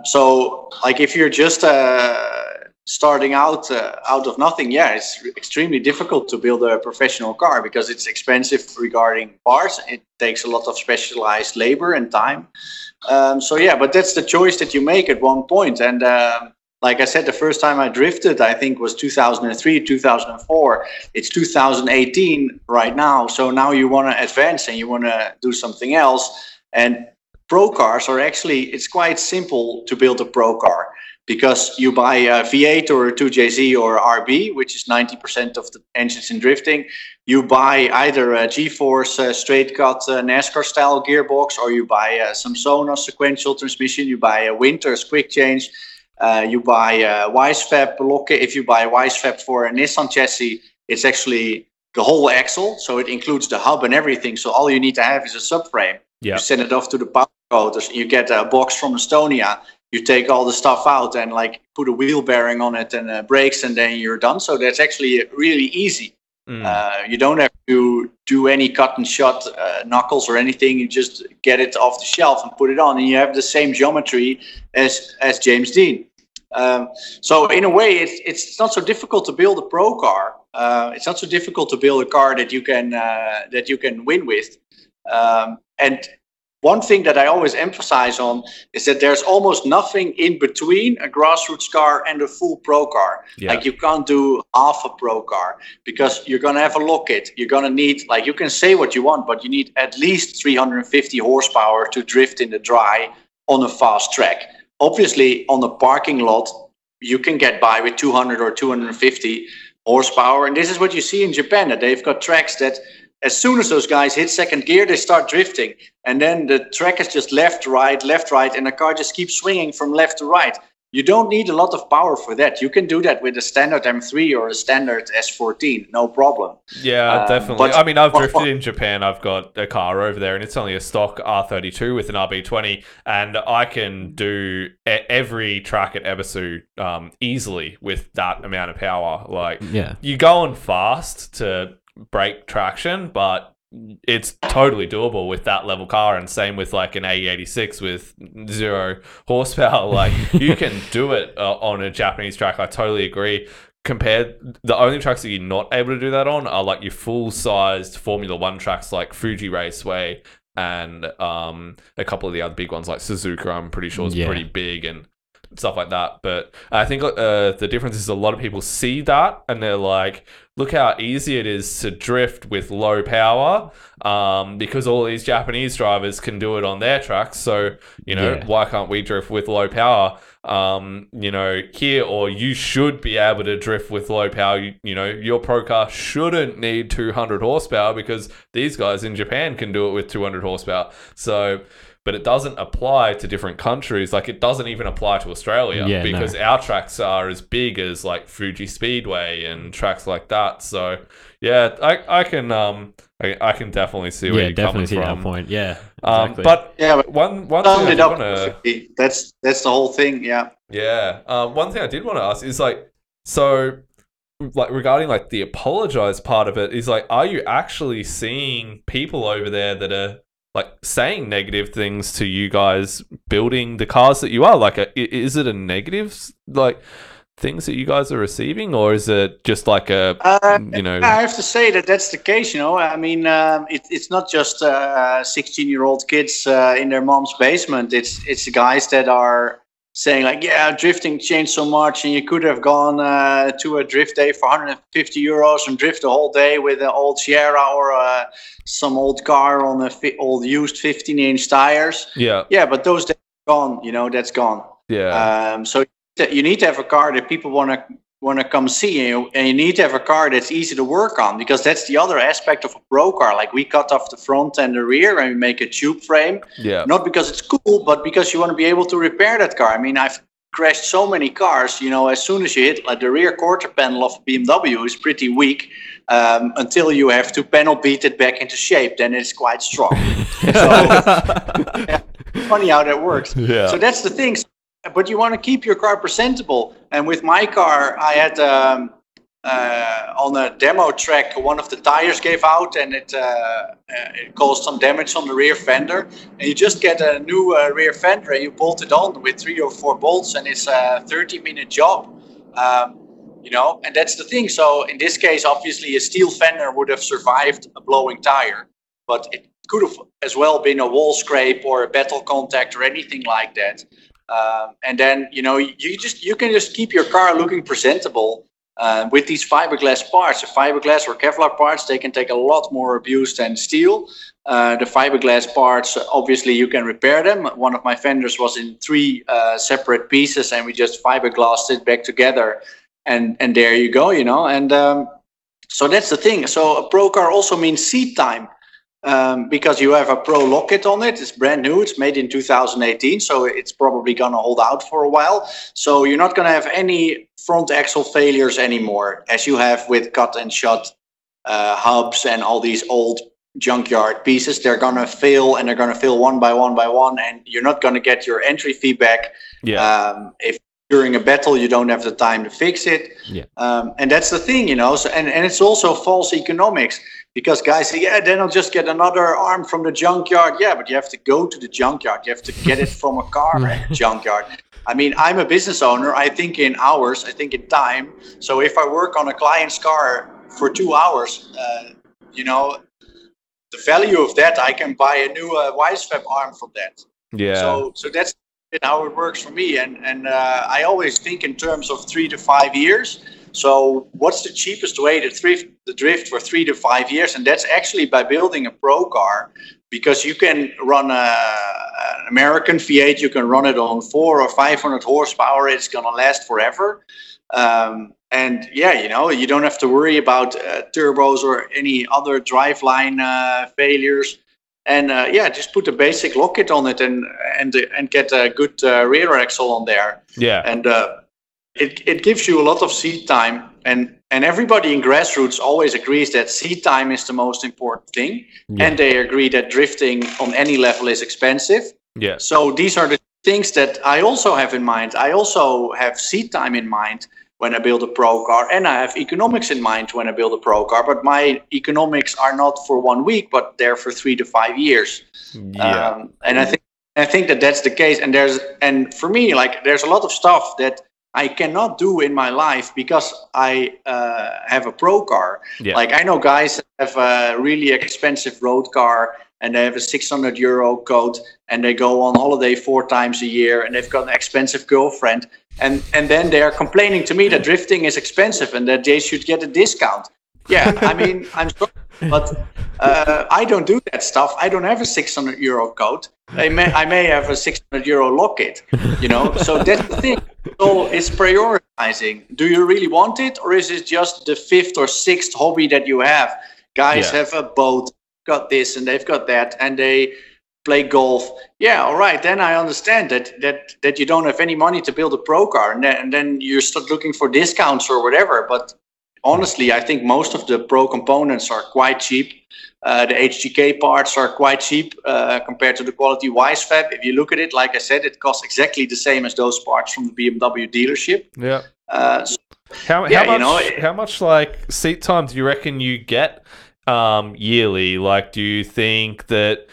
So like if you're just starting out of nothing, it's extremely difficult to build a professional car because it's expensive regarding parts. It takes a lot of specialized labor and time. But that's the choice that you make at one point. And like I said, the first time I drifted, I think was 2003, 2004. It's 2018 right now. So now you want to advance and you want to do something else. And pro cars are actually, it's quite simple to build a pro car because you buy a V8 or a 2JZ or RB, which is 90% of the engines in drifting. You buy either a G-Force straight cut NASCAR style gearbox, or you buy some Sonos sequential transmission. You buy a Winters quick change. You buy a Wisefab locket. If you buy a Wisefab for a Nissan chassis, it's actually the whole axle. So it includes the hub and everything. So all you need to have is a subframe. You send it off to the power coaters. You get a box from Estonia. You take all the stuff out and like put a wheel bearing on it and brakes, and then you're done. So that's actually really easy. You don't have to do any cut and shot knuckles or anything. You just get it off the shelf and put it on, and you have the same geometry as James Dean. So in a way, it's not so difficult to build a pro car. It's not so difficult to build a car that you can win with. And one thing that I always emphasize on is that there's almost nothing in between a grassroots car and a full pro car. Yeah. Like you can't do half a pro car because you're going to have a lock kit. You're going to need, like, you can say what you want, but you need at least 350 horsepower to drift in the dry on a fast track. Obviously, on a parking lot, you can get by with 200 or 250 horsepower. And this is what you see in Japan, that they've got tracks that as soon as those guys hit second gear, they start drifting. And then the track is just left, right, and the car just keeps swinging from left to right. You don't need a lot of power for that. You can do that with a standard M3 or a standard S14, no problem. Yeah, definitely. I mean, I've drifted in Japan. I've got a car over there, and it's only a stock R32 with an RB20, and I can do every track at Ebisu easily with that amount of power. Like, you're going fast to break traction, but it's totally doable with that level car. And same with like an AE86 with 0 horsepower. Like, you can do it on a Japanese track. I totally agree. The only tracks that you're not able to do that on are like your full-sized Formula One tracks like Fuji Raceway and a couple of the other big ones like Suzuka. I'm pretty sure is pretty big and stuff like that. But I think the difference is a lot of people see that and they're like, look how easy it is to drift with low power, because all these Japanese drivers can do it on their tracks. So, why can't we drift with low power, here? Or you should be able to drift with low power. Your pro car shouldn't need 200 horsepower because these guys in Japan can do it with 200 horsepower. So, but it doesn't apply to different countries. Like, it doesn't even apply to Australia because our tracks are as big as like Fuji Speedway and tracks like that. So yeah, I can definitely see where you're coming from. That point. Yeah, exactly. But one thing I did want to... That's the whole thing. Yeah. Yeah. One thing I did want to ask is regarding like the apologize part of it is like, are you actually seeing people over there that are like saying negative things to you guys building the cars that you are? Like, is it a negative, like, things that you guys are receiving, or is it just like I have to say that's the case. I mean, it's not just 16-year-old kids in their mom's basement. It's guys that are saying like, drifting changed so much, and you could have gone to a drift day for 150 euros and drift the whole day with an old Sierra or some old car on old used 15-inch tires. Yeah, but those days are gone. That's gone. Yeah. So you need to have a car that people want to come see, and you need to have a car that's easy to work on, because that's the other aspect of a pro car. Like, we cut off the front and the rear and we make a tube frame. Yeah. Not because it's cool, but because you want to be able to repair that car. I mean, I've crashed so many cars. As soon as you hit, like, the rear quarter panel of a BMW is pretty weak, until you have to panel beat it back into shape. Then it's quite strong. Funny how that works. Yeah. So that's the thing. But you want to keep your car presentable. And with my car, I had on a demo track, one of the tires gave out, and it caused some damage on the rear fender. And you just get a new rear fender and you bolt it on with 3 or 4 bolts, and it's a 30-minute job. And that's the thing. So in this case, obviously, a steel fender would have survived a blowing tire, but it could have as well been a wall scrape or a battle contact or anything like that. And then, you can just keep your car looking presentable with these fiberglass parts. The fiberglass or Kevlar parts, they can take a lot more abuse than steel. The fiberglass parts, obviously, you can repair them. One of my fenders was in 3 separate pieces, and we just fiberglassed it back together. And there you go, And so that's the thing. So a pro car also means seat time. Because you have a Pro lock kit on it. It's brand new. It's made in 2018, so it's probably going to hold out for a while. So you're not going to have any front axle failures anymore, as you have with cut and shut hubs and all these old junkyard pieces. They're going to fail, and they're going to fail one by one, and you're not going to get your entry feedback. Yeah. If during a battle you don't have the time to fix it. Yeah. And that's the thing, So, and it's also false economics. Because guys say, then I'll just get another arm from the junkyard. Yeah, but you have to go to the junkyard. You have to get it from a car at the junkyard. I mean, I'm a business owner. I think in hours. I think in time. So if I work on a client's car for 2 hours, the value of that, I can buy a new Wisefab arm from that. Yeah. So that's how it works for me. And I always think in terms of 3 to 5 years. So what's the cheapest way to drift for 3 to 5 years? And that's actually by building a pro car, because you can run an American V8, you can run it on 400 or 500 horsepower. It's going to last forever. And yeah, you don't have to worry about turbos or any other driveline failures. And just put a basic lock kit on it and get a good rear axle on there. Yeah. And it gives you a lot of seat time, and everybody in grassroots always agrees that seat time is the most important thing. Yeah. And they agree that drifting on any level is expensive. Yeah. So these are the things that I also have in mind. I also have seat time in mind when I build a pro car, and I have economics in mind when I build a pro car. But my economics are not for 1 week, but they're for 3 to 5 years. Yeah. And I think that that's the case. And for me, like, there's a lot of stuff that I cannot do in my life because I have a pro car. Yeah. Like, I know guys that have a really expensive road car and they have a €600 coat and they go on holiday 4 times a year and they've got an expensive girlfriend. And then they are complaining to me that drifting is expensive and that they should get a discount. Yeah, I mean, I'm sorry, but I don't do that stuff. I don't have a €600 coat. I may have a €600 lock kit, So that's the thing. So it's prioritizing. Do you really want it, or is it just the 5th or 6th hobby that you have? Guys have a boat, got this, and they've got that, and they play golf. Yeah, all right. Then I understand that you don't have any money to build a pro car, and then you start looking for discounts or whatever. But honestly, I think most of the pro components are quite cheap. The HGK parts are quite cheap compared to the quality Wisefab. If you look at it, like I said, it costs exactly the same as those parts from the BMW dealership. Yeah. How much like seat time do you reckon you get yearly? Like, do you think that,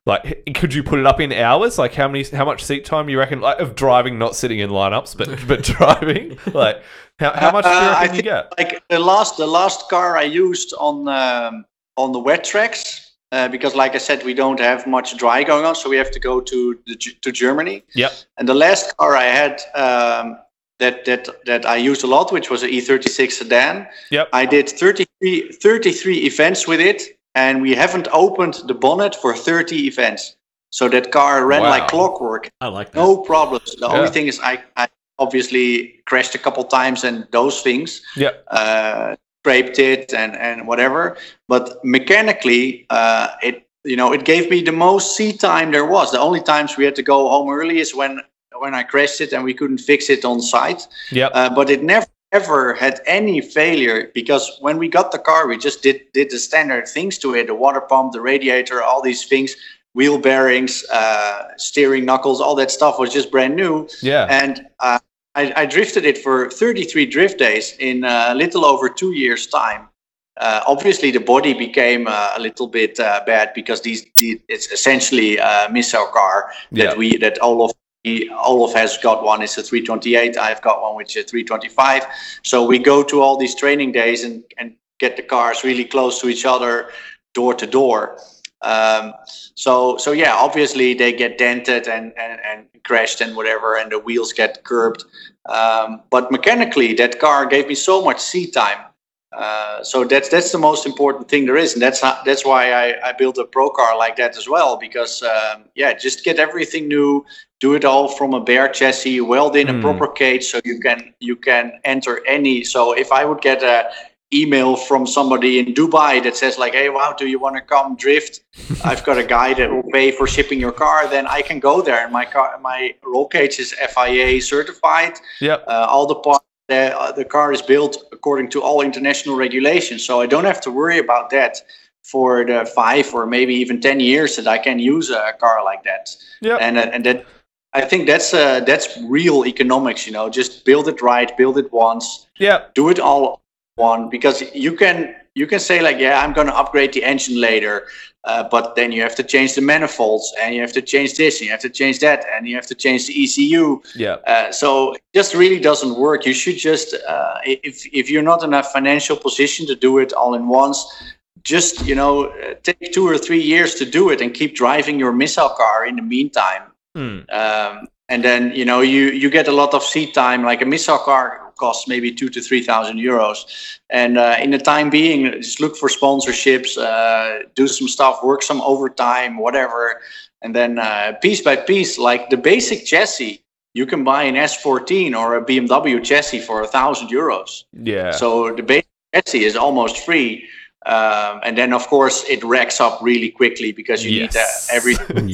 like, could you put it up in hours? Like, how much seat time you reckon, like, of driving, not sitting in lineups, but driving? Like, how much do you reckon you get? Like the last car I used on the wet tracks, because, like I said, we don't have much dry going on, so we have to go to Germany. Yep. And the last car I had that I used a lot, which was an E36 sedan. Yep. I did 33 events with it, and we haven't opened the bonnet for 30 events. So that car ran like clockwork. I like that. No problems. The only thing is I obviously crashed a couple times and those things. Yeah. Scraped it and whatever, but mechanically it gave me the most seat time there was. The only times we had to go home early is when I crashed it and we couldn't fix it on site. But it never ever had any failure, because when we got the car we just did the standard things to it: the water pump, the radiator, all these things, wheel bearings, steering knuckles, all that stuff was just brand new. And I drifted it for 33 drift days in a little over 2 years' time. Obviously, the body became a little bit bad because it's essentially a missile car that Olaf has got one. It's a 328. I've got one which is a 325. So we go to all these training days and get the cars really close to each other, door to door. So yeah, obviously they get dented and crashed and whatever, and the wheels get curbed. But mechanically, that car gave me so much seat time. So that's the most important thing there is, and that's why I built a pro car like that as well. Because just get everything new, do it all from a bare chassis, weld in a proper cage, so you can enter any. So if I would get a email from somebody in Dubai that says like, "Hey, wow, do you want to come drift? I've got a guy that will pay for shipping your car," then I can go there, and my roll cage is FIA certified. All the parts, the car is built according to all international regulations, so I don't have to worry about that for the 5 or maybe even 10 years that I can use a car like that. And that, I think that's real economics. Just build it right, build it once. Do it all one, because you can say like, I'm going to upgrade the engine later, but then you have to change the manifolds, and you have to change this, and you have to change that, and you have to change the ECU. So it just really doesn't work. You should just if you're not in a financial position to do it all in once, just, take 2 or 3 years to do it and keep driving your missile car in the meantime. And then, you get a lot of seat time. Like a missile car costs maybe 2,000 to 3,000 euros. And in the time being, just look for sponsorships, do some stuff, work some overtime, whatever. And then piece by piece, like the basic chassis, you can buy an S14 or a BMW chassis for 1,000 euros. Yeah. So the basic chassis is almost free. And then, of course, it racks up really quickly because you need everything.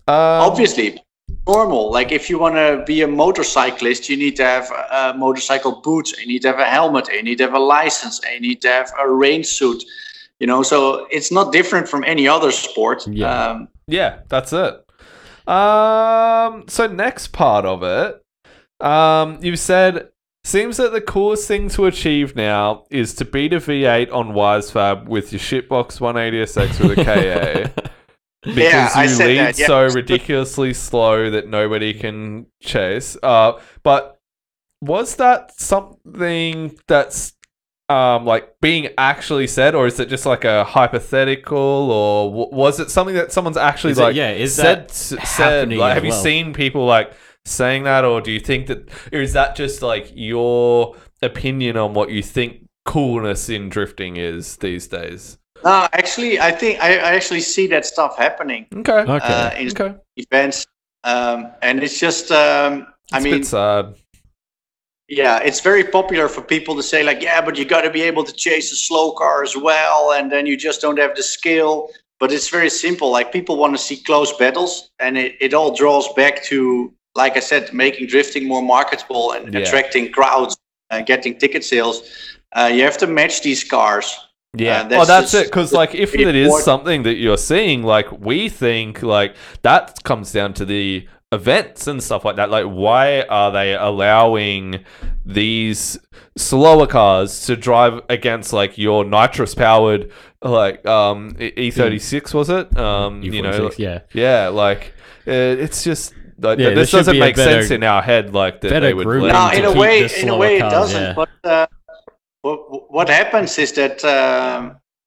Obviously, normal. Like if you want to be a motorcyclist, you need to have motorcycle boots, you need to have a helmet, you need to have a license, and you need to have a rain suit. So it's not different from any other sport. Yeah, that's it. So next part of it, you said, seems that the coolest thing to achieve now is to beat a V8 on Wisefab with your shitbox 180SX with a KA. Because you lead so ridiculously slow that nobody can chase. But was that something that's like being actually said, or is it just like a hypothetical, or was it something that someone's actually said? Like, have you seen people like saying that, or do you think that, or is that just like your opinion on what you think coolness in drifting is these days? No, actually, I think I actually see that stuff happening. In events, and it's just, it's a bit sad. Yeah, it's very popular for people to say like, yeah, but you got to be able to chase a slow car as well, and then you just don't have the skill. But it's very simple. Like people want to see close battles, and it all draws back to, like I said, making drifting more marketable and attracting crowds and getting ticket sales. You have to match these cars. Yeah, that's it. Because like, if it is something that you're seeing, like we think, like that comes down to the events and stuff like that. Like, why are they allowing these slower cars to drive against like your nitrous powered like E36 was it? Yeah, like it's just. Like, this doesn't make sense in our head. Like that they would. No, in a way, it doesn't. Yeah. But what happens is that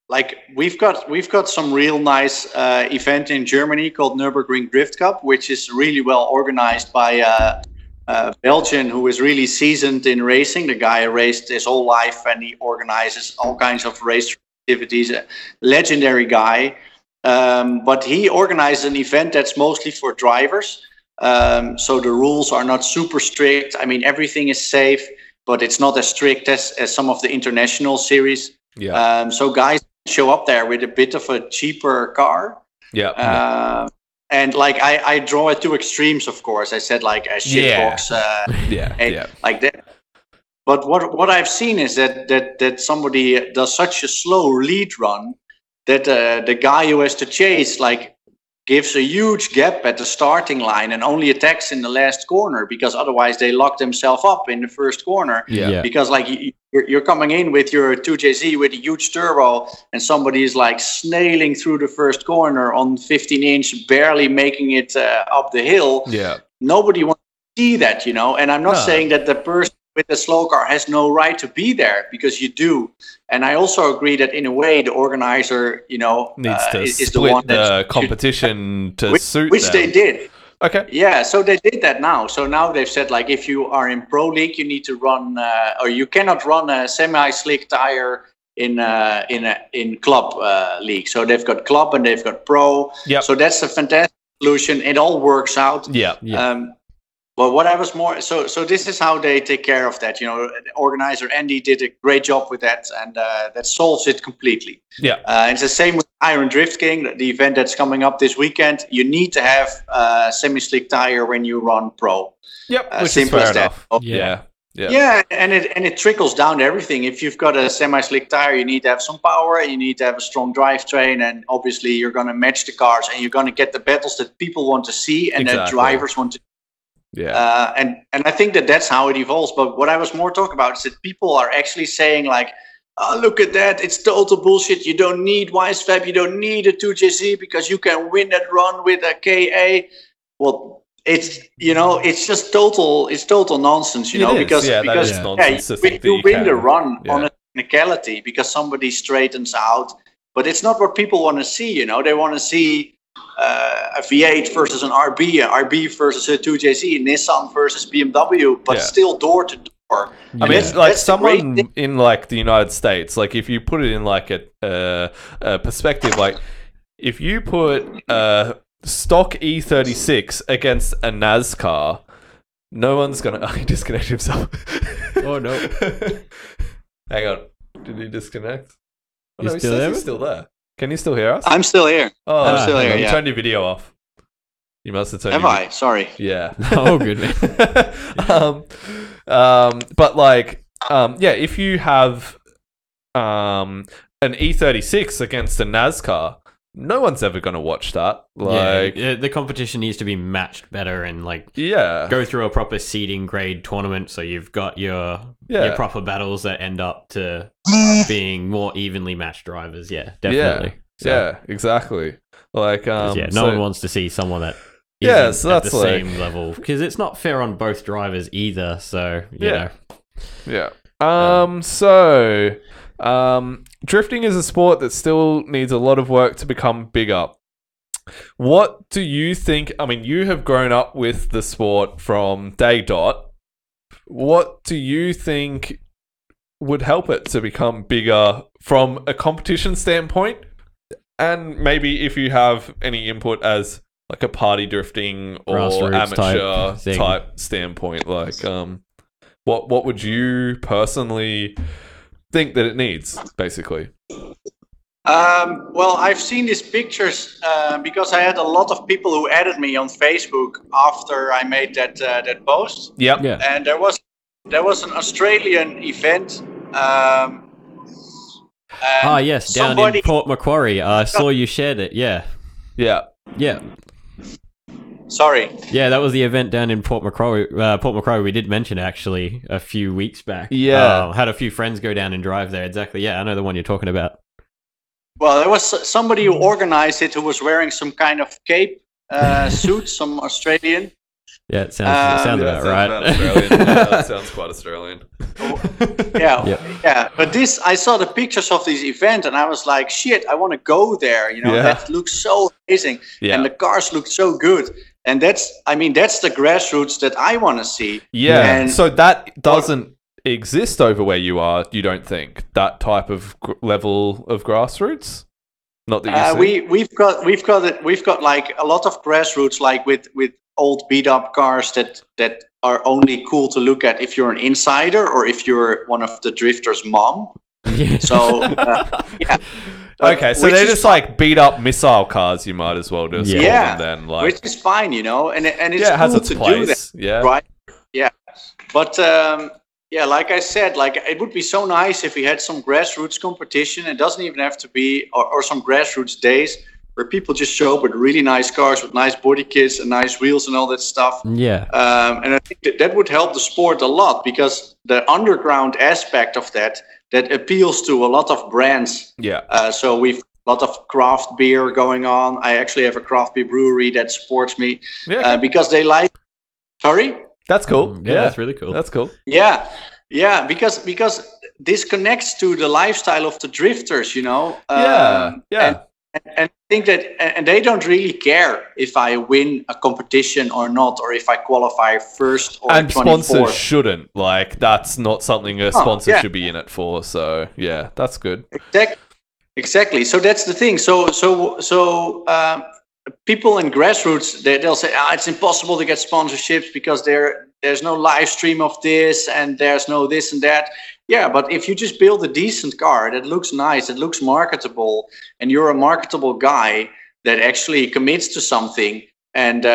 like we've got some real nice event in Germany called Nürburgring Drift Cup, which is really well organized by a Belgian who is really seasoned in racing. The guy raced his whole life and he organizes all kinds of race activities. A legendary guy, but he organizes an event that's mostly for drivers. So the rules are not super strict. I mean, everything is safe, but it's not as strict as some of the international series. Yeah. So guys show up there with a bit of a cheaper car. Yeah. And like I draw it to extremes, of course. I said like a shitbox. Like that. But what I've seen is that somebody does such a slow lead run that the guy who has to chase like gives a huge gap at the starting line and only attacks in the last corner, because otherwise they lock themselves up in the first corner. Yeah. Because like you're coming in with your 2JZ with a huge turbo and somebody is like snailing through the first corner on 15-inch, barely making it up the hill. Yeah. Nobody wants to see that, and I'm not saying that the person with the slow car has no right to be there, because you do. And I also agree that in a way the organizer, needs to is split the one the competition to suit which them. They did. Okay. Yeah, so they did that now. So now they've said like if you are in Pro League, you need to run, or you cannot run a semi-slick tire in Club League. So they've got Club and they've got Pro. Yep. So that's a fantastic solution. It all works out. Yeah. But what I was more so this is how they take care of that. The organizer Andy did a great job with that, and that solves it completely. Yeah, it's the same with Iron Drift King, the event that's coming up this weekend. You need to have a semi-slick tire when you run pro. Yep, which simple is fair enough. Yeah, and it trickles down to everything. If you've got a semi-slick tire, you need to have some power, you need to have a strong drivetrain, and obviously you're going to match the cars, and you're going to get the battles that people want to see and that drivers want to. Yeah, and I think that's how it evolves. But what I was more talking about is that people are actually saying like, "Oh, look at that! It's total bullshit. You don't need Wisefab. You don't need a 2JZ because you can win that run with a KA." Well, it's just total. It's total nonsense, because that is nonsense. you win the run on a technicality because somebody straightens out. But it's not what people want to see. They want to see a V8 versus an RB, an RB versus a 2JZ, Nissan versus BMW, but still door to door. I mean, like someone in like the United States, like if you put it in like a perspective, like if you put a stock E36 against a NASCAR, no one's gonna. He disconnected himself. Oh no! Hang on, did he disconnect? Oh, He's no, still there? He's still there. Can you still hear us? I'm still here. Oh, I'm still here. You Yeah. turned your video off. You must have turned. Have I? Sorry. Yeah. Oh, good man. But like, yeah, if you have an E36 against a NASCAR, no one's ever going to watch that. Like, yeah, the competition needs to be matched better and like go through a proper seeding grade tournament, so you've got your proper battles that end up to being more evenly matched drivers. Yeah, definitely. Yeah, exactly. Like, no one wants to see someone that so at that's the like, same level, because it's not fair on both drivers either. So you know. Drifting is a sport that still needs a lot of work to become bigger. What do you think? I mean, you have grown up with the sport from day dot. What do you think would help it to become bigger from a competition standpoint? And maybe if you have any input as like a party drifting or Grassroots amateur type type standpoint, like what would you personally think that it needs, basically? Well, I've seen these pictures because I had a lot of people who added me on Facebook after I made that post. Yep. Yeah. And there was an Australian event. Yes, down in Port Macquarie. I saw you shared it. Yeah. Yeah. Yeah. Sorry. Yeah, that was the event down in Port Macquarie. We did mention actually a few weeks back. Yeah. Had a few friends go down and drive there. Exactly. Yeah, I know the one you're talking about. Well, there was somebody who organized it who was wearing some kind of cape suit, some Australian. Yeah, it sounds about right. That sounds quite Australian. Yeah. But I saw the pictures of this event and I was like, shit, I want to go there. That looks so amazing. Yeah. And the cars look so good. And that's the grassroots that I want to see. Yeah. And so that doesn't exist over where you are, you don't think? That type of level of grassroots? Not that you see? we've got like a lot of grassroots, like with old beat up cars that are only cool to look at if you're an insider or if you're one of the drifters' mom. So yeah. Okay, so they're just like beat up missile cars. You might as well just call them then. Like, which is fine, and it's it has cool its to place. do that, right? Yeah, but like I said, like it would be so nice if we had some grassroots competition. It doesn't even have to be, or some grassroots days where people just show up with really nice cars with nice body kits and nice wheels and all that stuff. Yeah. And I think that would help the sport a lot because the underground aspect of that appeals to a lot of brands. Yeah. So we've a lot of craft beer going on. I actually have a craft beer brewery that supports me because they like. Sorry? That's cool. Yeah, that's really cool. That's cool. Yeah, because this connects to the lifestyle of the drifters, And I think that, and they don't really care if I win a competition or not, or if I qualify first or 24th. Sponsors shouldn't. Like, that's not something a sponsor should be in it for. So, yeah, that's good. Exactly. So that's the thing. So people in grassroots, they'll say, it's impossible to get sponsorships because there's no live stream of this and there's no this and that. Yeah, but if you just build a decent car that looks nice, that looks marketable, and you're a marketable guy that actually commits to something and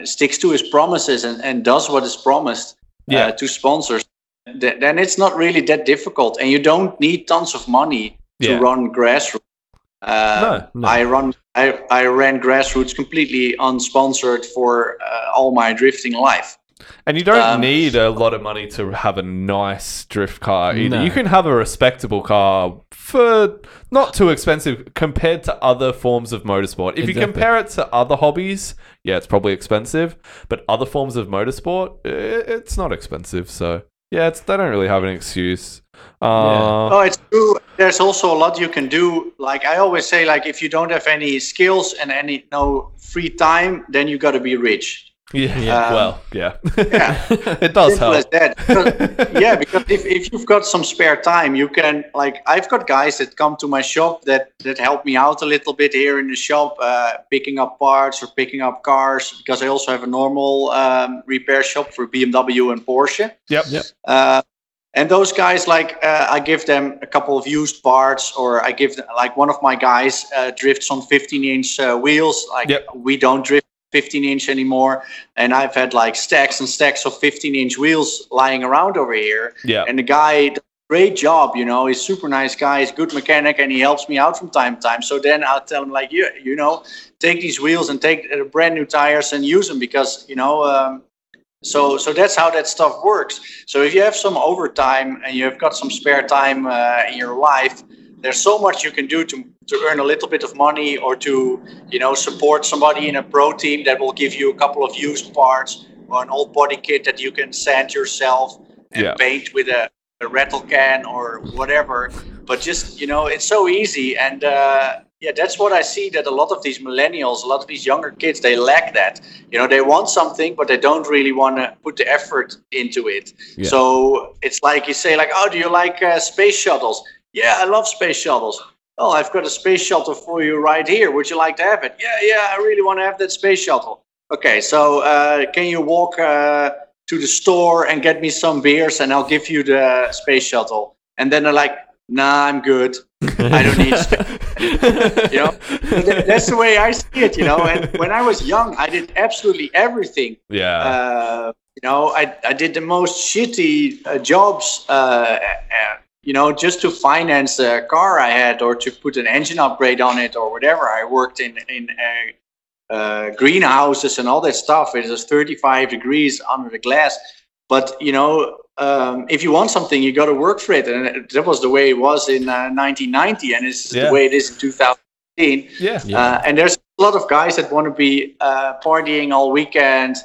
sticks to his promises and does what is promised to sponsors, then it's not really that difficult. And you don't need tons of money to run grassroots. No. I ran grassroots completely unsponsored for all my drifting life. And you don't need a lot of money to have a nice drift car either. No. You can have a respectable car for not too expensive compared to other forms of motorsport. If you compare it to other hobbies, it's probably expensive. But other forms of motorsport, it's not expensive. So Yeah, they don't really have an excuse. Oh, it's true. There's also a lot you can do. Like I always say, like if you don't have any skills and no free time, then you got to be rich. Yeah. Yeah, It does simple help. as that. Because if you've got some spare time, you can I've got guys that come to my shop that help me out a little bit here in the shop, picking up parts or picking up cars, because I also have a normal repair shop for BMW and Porsche. Yep. And those guys, I give them a couple of used parts, or I give them, one of my guys drifts on 15-inch wheels. We don't drift 15-inch anymore, and I've had stacks and stacks of 15-inch wheels lying around over here. Yeah. And the guy does a great job, he's a super nice guy, he's a good mechanic, and he helps me out from time to time. So then I'll tell him take these wheels and take brand new tires and use them, because so that's how that stuff works. So if you have some overtime and you've got some spare time in your life, there's so much you can do to earn a little bit of money, or to support somebody in a pro team that will give you a couple of used parts, or an old body kit that you can sand yourself and paint with a rattle can or whatever. But just it's so easy, and that's what I see, that a lot of these millennials, a lot of these younger kids, they lack that. They want something, but they don't really want to put the effort into it. Yeah. So it's like you say, oh, do you like space shuttles? Yeah, I love space shuttles. Oh, I've got a space shuttle for you right here. Would you like to have it? Yeah, I really want to have that space shuttle. Okay, so can you walk to the store and get me some beers, and I'll give you the space shuttle? And then they're like, nah, I'm good. I don't need space. That's the way I see it, And when I was young, I did absolutely everything. Yeah. I did the most shitty jobs, just to finance a car I had, or to put an engine upgrade on it, or whatever. I worked in greenhouses and all that stuff. It was 35 degrees under the glass. But, if you want something, you got to work for it. And that was the way it was in 1990. And it's the way it is in 2015. Yeah. And there's a lot of guys that want to be partying all weekend.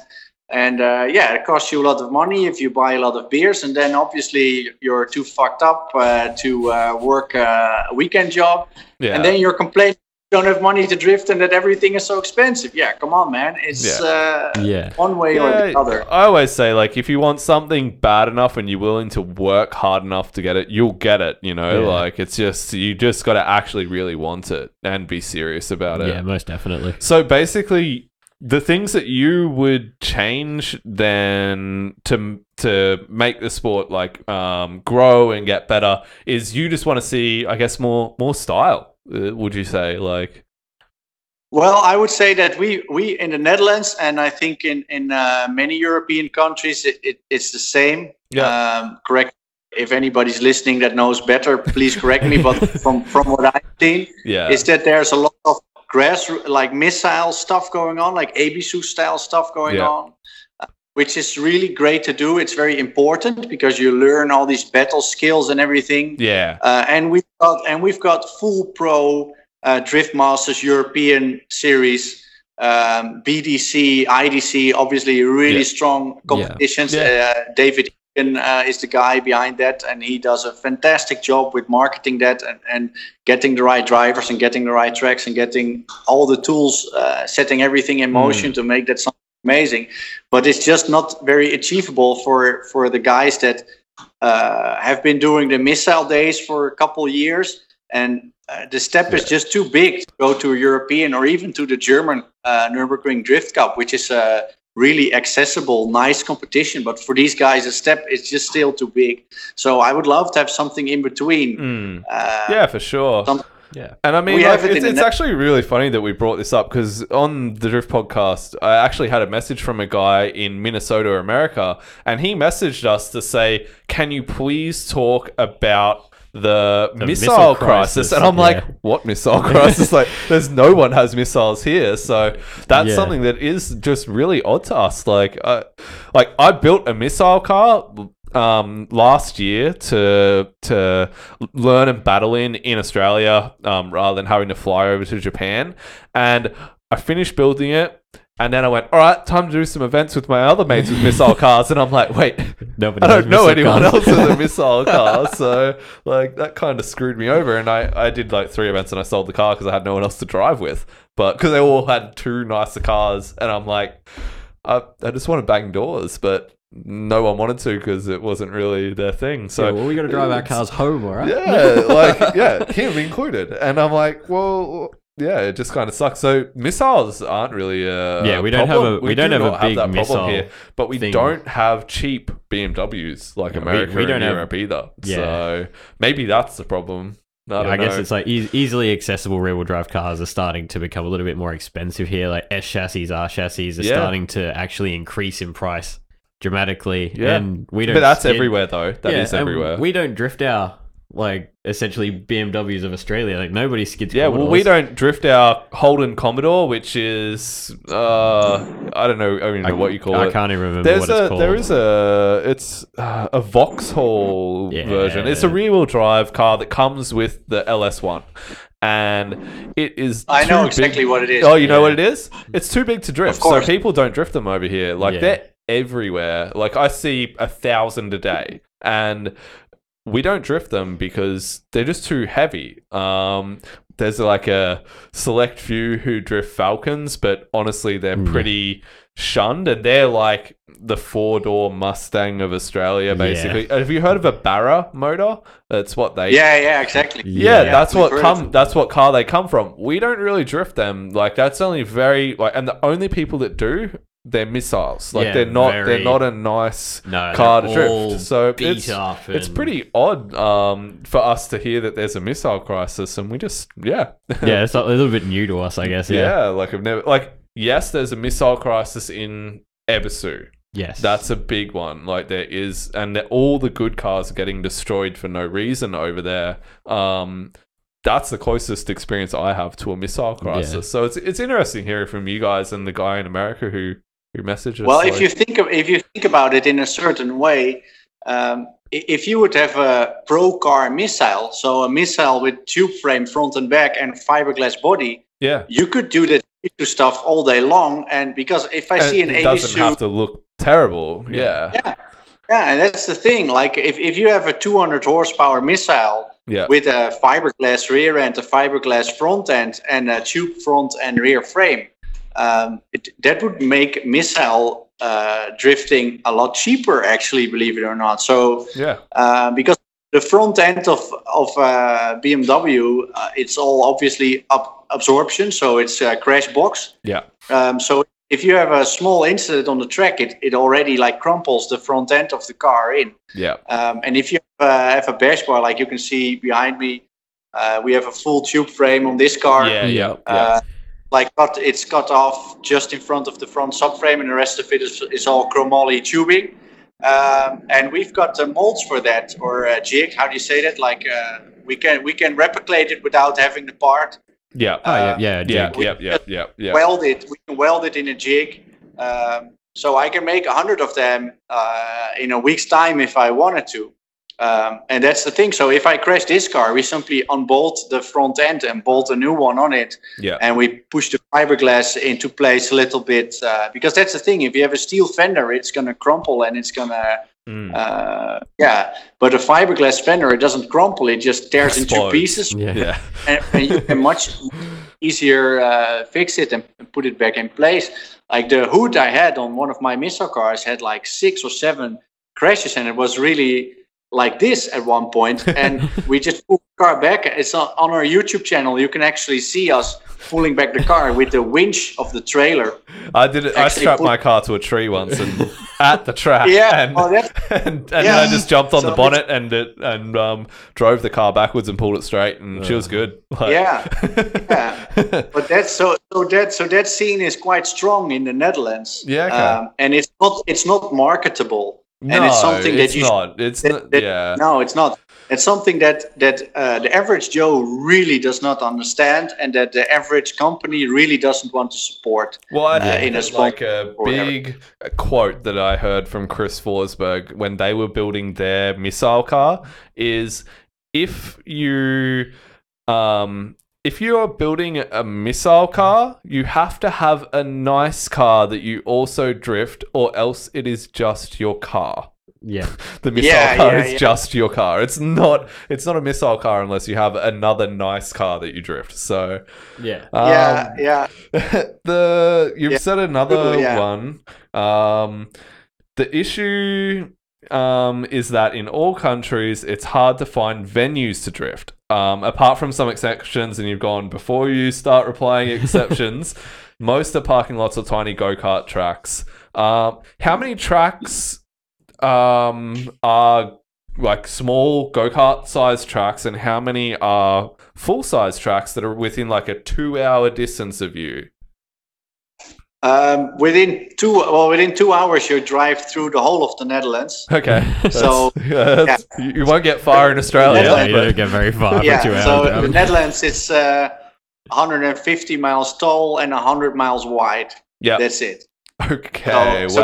And it costs you a lot of money if you buy a lot of beers. And then obviously you're too fucked up to work a weekend job. Yeah. And then you're complaining you don't have money to drift and that everything is so expensive. Yeah, come on, man. It's one way or the other. I always say, if you want something bad enough and you're willing to work hard enough to get it, you'll get it, It's just, you just got to actually really want it and be serious about it. Yeah, most definitely. So basically, the things that you would change then to make the sport grow and get better is you just want to see, I guess, more style. Would you say Well, I would say that we in the Netherlands, and I think in many European countries, it's the same. Yeah. Correct. If anybody's listening that knows better, please correct me. But from what I've seen, is that there's a lot of missile stuff going on, like Ebisu style stuff going on, which is really great to do. It's very important because you learn all these battle skills and everything. Yeah. And we've got full pro Drift Masters European series, BDC, IDC, obviously really strong competitions. Yeah. David is the guy behind that, and he does a fantastic job with marketing that and getting the right drivers and getting the right tracks and getting all the tools, setting everything in motion to make that something amazing. But it's just not very achievable for the guys that have been doing the missile days for a couple of years, and the step is just too big to go to a European or even to the German Nürburgring Drift Cup, which is a really accessible, nice competition. But for these guys, the step is just still too big. So I would love to have something in between. Yeah, for sure. Yeah, and I mean, it's actually really funny that we brought this up, because on the Drift podcast, I actually had a message from a guy in Minnesota, America, and he messaged us to say, "Can you please talk about the missile crisis?" And I'm like, what missile crisis? There's no one has missiles here. So that's something that is just really odd to us. I built a missile car last year to learn and battle in Australia, rather than having to fly over to Japan. And I finished building it. And then I went, all right, time to do some events with my other mates with missile cars. And I'm like, wait, Nobody I don't has know missile anyone cars. else with a missile car. So, like, that kind of screwed me over. And I did, like, 3 events and I sold the car because I had no one else to drive with. But because they all had 2 nicer cars. And I'm like, I just want to bang doors. But no one wanted to because it wasn't really their thing. So, well, we got to drive our cars home, all right? Yeah, him included. And I'm like, well... Yeah, it just kind of sucks. So missiles aren't really we don't have a we don't do have not a big that missile problem here, but we thing. don't have cheap BMWs like America we don't and have- Europe either. Yeah. So maybe that's the problem. I guess know. it's like easily accessible rear-wheel drive cars are starting to become a little bit more expensive here. Like S chassis, R chassis are starting to actually increase in price dramatically. Yeah. And we don't. But that's everywhere though. That is and everywhere. We don't drift our like essentially BMWs of Australia. Like nobody skids. Yeah, well, we don't drift our Holden Commodore, which is I don't know, what you call it. I can't even remember what it's called. There is it's a Vauxhall version. It's a rear-wheel drive car that comes with the LS1. And it is I know too exactly big. what it is. Oh, you know what it is? It's too big to drift. Of course. So people don't drift them over here. Like they're everywhere. Like I see 1,000 a day. And we don't drift them because they're just too heavy. There's like a select few who drift Falcons, but honestly, they're pretty shunned, and they're like the 4-door Mustang of Australia, basically. Have you heard of a Barra motor? That's what they. Yeah, exactly. Yeah, that's we've heard of that's what car they come from. We don't really drift them. Like that's only very and the only people that do. They're missiles. Like they're not a nice car to drift. So it's pretty odd for us to hear that there's a missile crisis, and we just it's a little bit new to us, I guess. Like I've never yes, there's a missile crisis in Ebisu. Yes, that's a big one. Like there is, and all the good cars are getting destroyed for no reason over there. That's the closest experience I have to a missile crisis. So it's interesting hearing from you guys and the guy in America who messaged us. Well, if you think about it in a certain way, if you would have a pro car missile, so a missile with tube frame front and back and fiberglass body, you could do that stuff all day long. And because if I see an it doesn't have to look terrible. Yeah, and that's the thing. Like if you have a 200 horsepower missile with a fiberglass rear end, a fiberglass front end, and a tube front and rear frame. That would make missile drifting a lot cheaper, actually, believe it or not. So, because the front end of BMW, it's all obviously absorption, so it's a crash box. So if you have a small incident on the track, it already like crumples the front end of the car in. And if you have a bash bar, like you can see behind me, we have a full tube frame on this car. It's cut off just in front of the front subframe, and the rest of it is all chromoly tubing. And we've got molds for that, or jig. How do you say that? Like we can replicate it without having the part. Jig. Weld it. We can weld it in a jig. So I can make 100 of them in a week's time if I wanted to. And that's the thing. So if I crash this car, we simply unbolt the front end and bolt a new one on it. And we push the fiberglass into place a little bit. Because that's the thing. If you have a steel fender, it's going to crumple and it's going to... But a fiberglass fender, it doesn't crumple. It just tears into pieces. And you can much easier fix it and put it back in place. Like the hood I had on one of my missile cars had like 6 or 7 crashes, and it was really... like this at one point, and we just pulled the car back. It's on our YouTube channel. You can actually see us pulling back the car with the winch of the trailer. I did it. I strapped my car to a tree once and at the track. And I just jumped on the bonnet and drove the car backwards and pulled it straight, and she was good. But that's that scene is quite strong in the Netherlands. And it's not marketable. No, and it's something that it's not. No, it's not. It's something that the average Joe really does not understand, and that the average company really doesn't want to support. Well, I think it's like a big quote that I heard from Chris Forsberg when they were building their missile car is if you if you're building a missile car, you have to have a nice car that you also drift, or else it is just your car. Yeah. The missile car is just your car. It's not a missile car unless you have another nice car that you drift. So Yeah. You've said another one. The issue is that in all countries it's hard to find venues to drift. Apart from some exceptions, and you've gone before you start replying exceptions, most are parking lots or tiny go-kart tracks. How many tracks are like small go-kart size tracks, and how many are full-size tracks that are within like a 2-hour distance of you? Within 2 hours, you drive through the whole of the Netherlands. Okay, so you won't get far in Australia. You don't get very far. For 2 hours. So the Netherlands is 150 miles tall and 100 miles wide. Yeah, that's it. Okay, so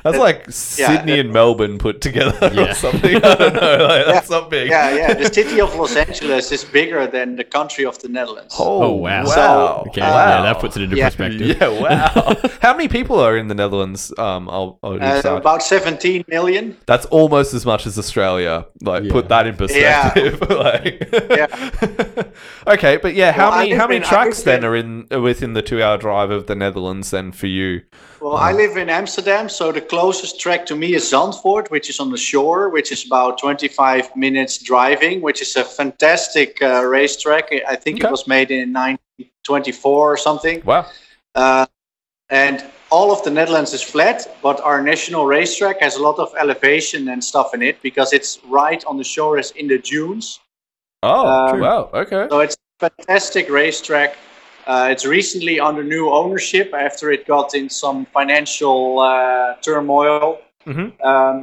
that's like Sydney and Melbourne put together or something. I don't know. That's not big. Yeah. The city of Los Angeles is bigger than the country of the Netherlands. Oh wow! So, okay, yeah, that puts it into perspective. Yeah, wow. How many people are in the Netherlands? About 17 million. That's almost as much as Australia. Put that in perspective. Okay, but how many tracks then are within the 2-hour drive of the Netherlands then for you? Well, I live in Amsterdam, so the closest track to me is Zandvoort, which is on the shore, which is about 25 minutes driving, which is a fantastic racetrack. I think it was made in 1924 or something. Wow. And all of the Netherlands is flat, but our national racetrack has a lot of elevation and stuff in it because it's right on the shore, is in the dunes. Oh, wow. Okay. So it's a fantastic racetrack. It's recently under new ownership after it got in some financial turmoil. Mm-hmm.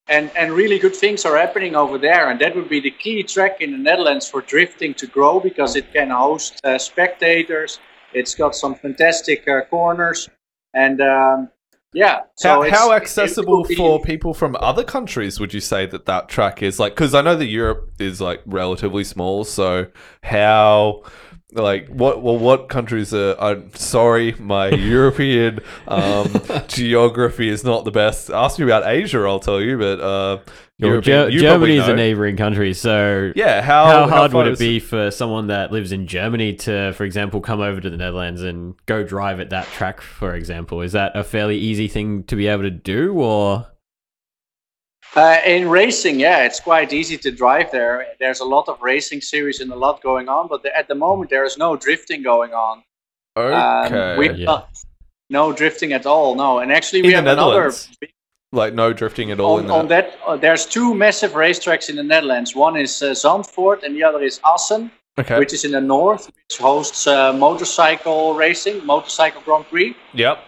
And really good things are happening over there. And that would be the key track in the Netherlands for drifting to grow because it can host spectators. It's got some fantastic corners. And So how accessible for people from other countries would you say that track is? Like, because I know that Europe is like relatively small. So how... Like what countries are? I'm sorry, my European geography is not the best. Ask me about Asia, I'll tell you. But Germany is a neighboring country, so how hard would it be for someone that lives in Germany to, for example, come over to the Netherlands and go drive at that track? For example, is that a fairly easy thing to be able to do, or? In racing, it's quite easy to drive there. There's a lot of racing series and a lot going on, but at the moment there is no drifting going on. Okay. No drifting at all, no. And actually we have another... Like no drifting at all on that. There's two massive racetracks in the Netherlands. One is Zandvoort and the other is Assen, which is in the north, which hosts motorcycle racing, motorcycle Grand Prix. Yep.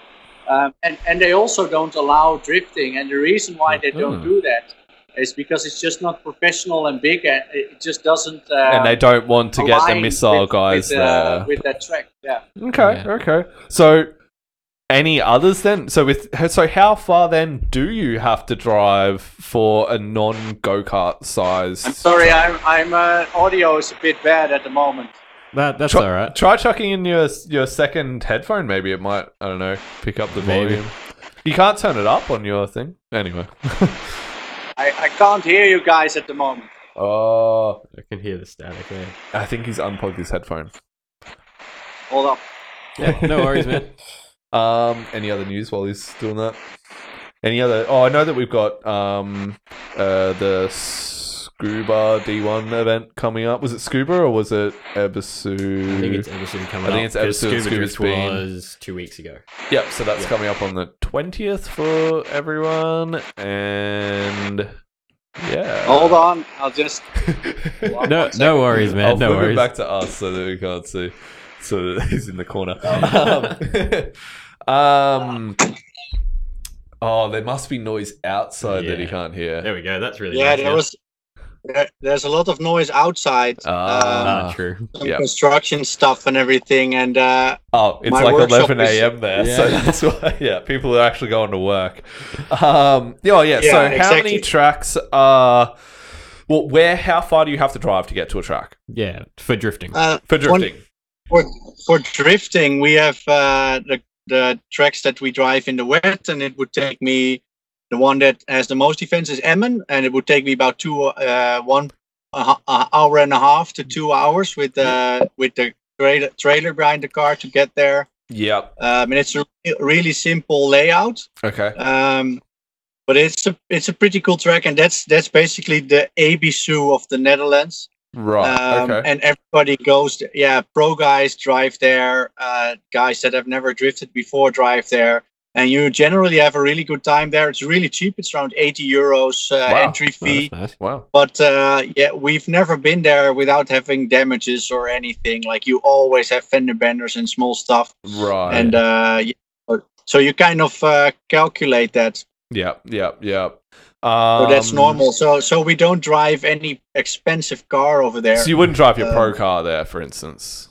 And they also don't allow drifting, and the reason why they don't do that is because it's just not professional and big, and it just doesn't. And they don't want to get the missile guys there with that track. Yeah. Okay. So, any others then? So how far then do you have to drive for a non go-kart size? I'm sorry, I'm audio is a bit bad at the moment. That's all right. Try chucking in your second headphone. Maybe it might, I don't know, pick up the volume. You can't turn it up on your thing. Anyway. I can't hear you guys at the moment. Oh. I can hear the static there. I think he's unplugged his headphone. Hold up. Yeah, no worries, man. Any other news while he's doing that? Any other... Oh, I know that we've got the... Scuba D1 event coming up. Was it Scuba or was it Ebisu? I think it's Ebisu coming up. I think it's Ebisu. Scuba Drift was 2 weeks ago. Yep, so that's coming up on the 20th for everyone. And yeah. Hold on, I'll just... no worries, man. I'll flip it back to us so that we can't see. So that he's in the corner. Oh, there must be noise outside that he can't hear. There we go. That's really nice. There's a lot of noise outside. True. Some construction stuff and everything, and it's like 11 a.m. there, so that's why. People are actually going to work. So how many tracks are Well, how far do you have to drive to get to a track? Yeah, for drifting. For drifting. For drifting, we have the tracks that we drive in the wet, and it would take me. The one that has the most defense is Emmen, and it would take me about 1 hour and a half to 2 hours with the trailer behind the car to get there. Yep. And it's a really simple layout. Okay. But it's a pretty cool track, and that's basically the Abisu of the Netherlands. Right. Okay. And everybody goes. Pro guys drive there. Guys that have never drifted before drive there. And you generally have a really good time there. It's really cheap. It's around €80 entry fee. Oh, that's nice. Wow. But we've never been there without having damages or anything. Like, you always have fender benders and small stuff. Right. And so you kind of calculate that. Yep. So that's normal. So we don't drive any expensive car over there. So you wouldn't drive your pro car there, for instance?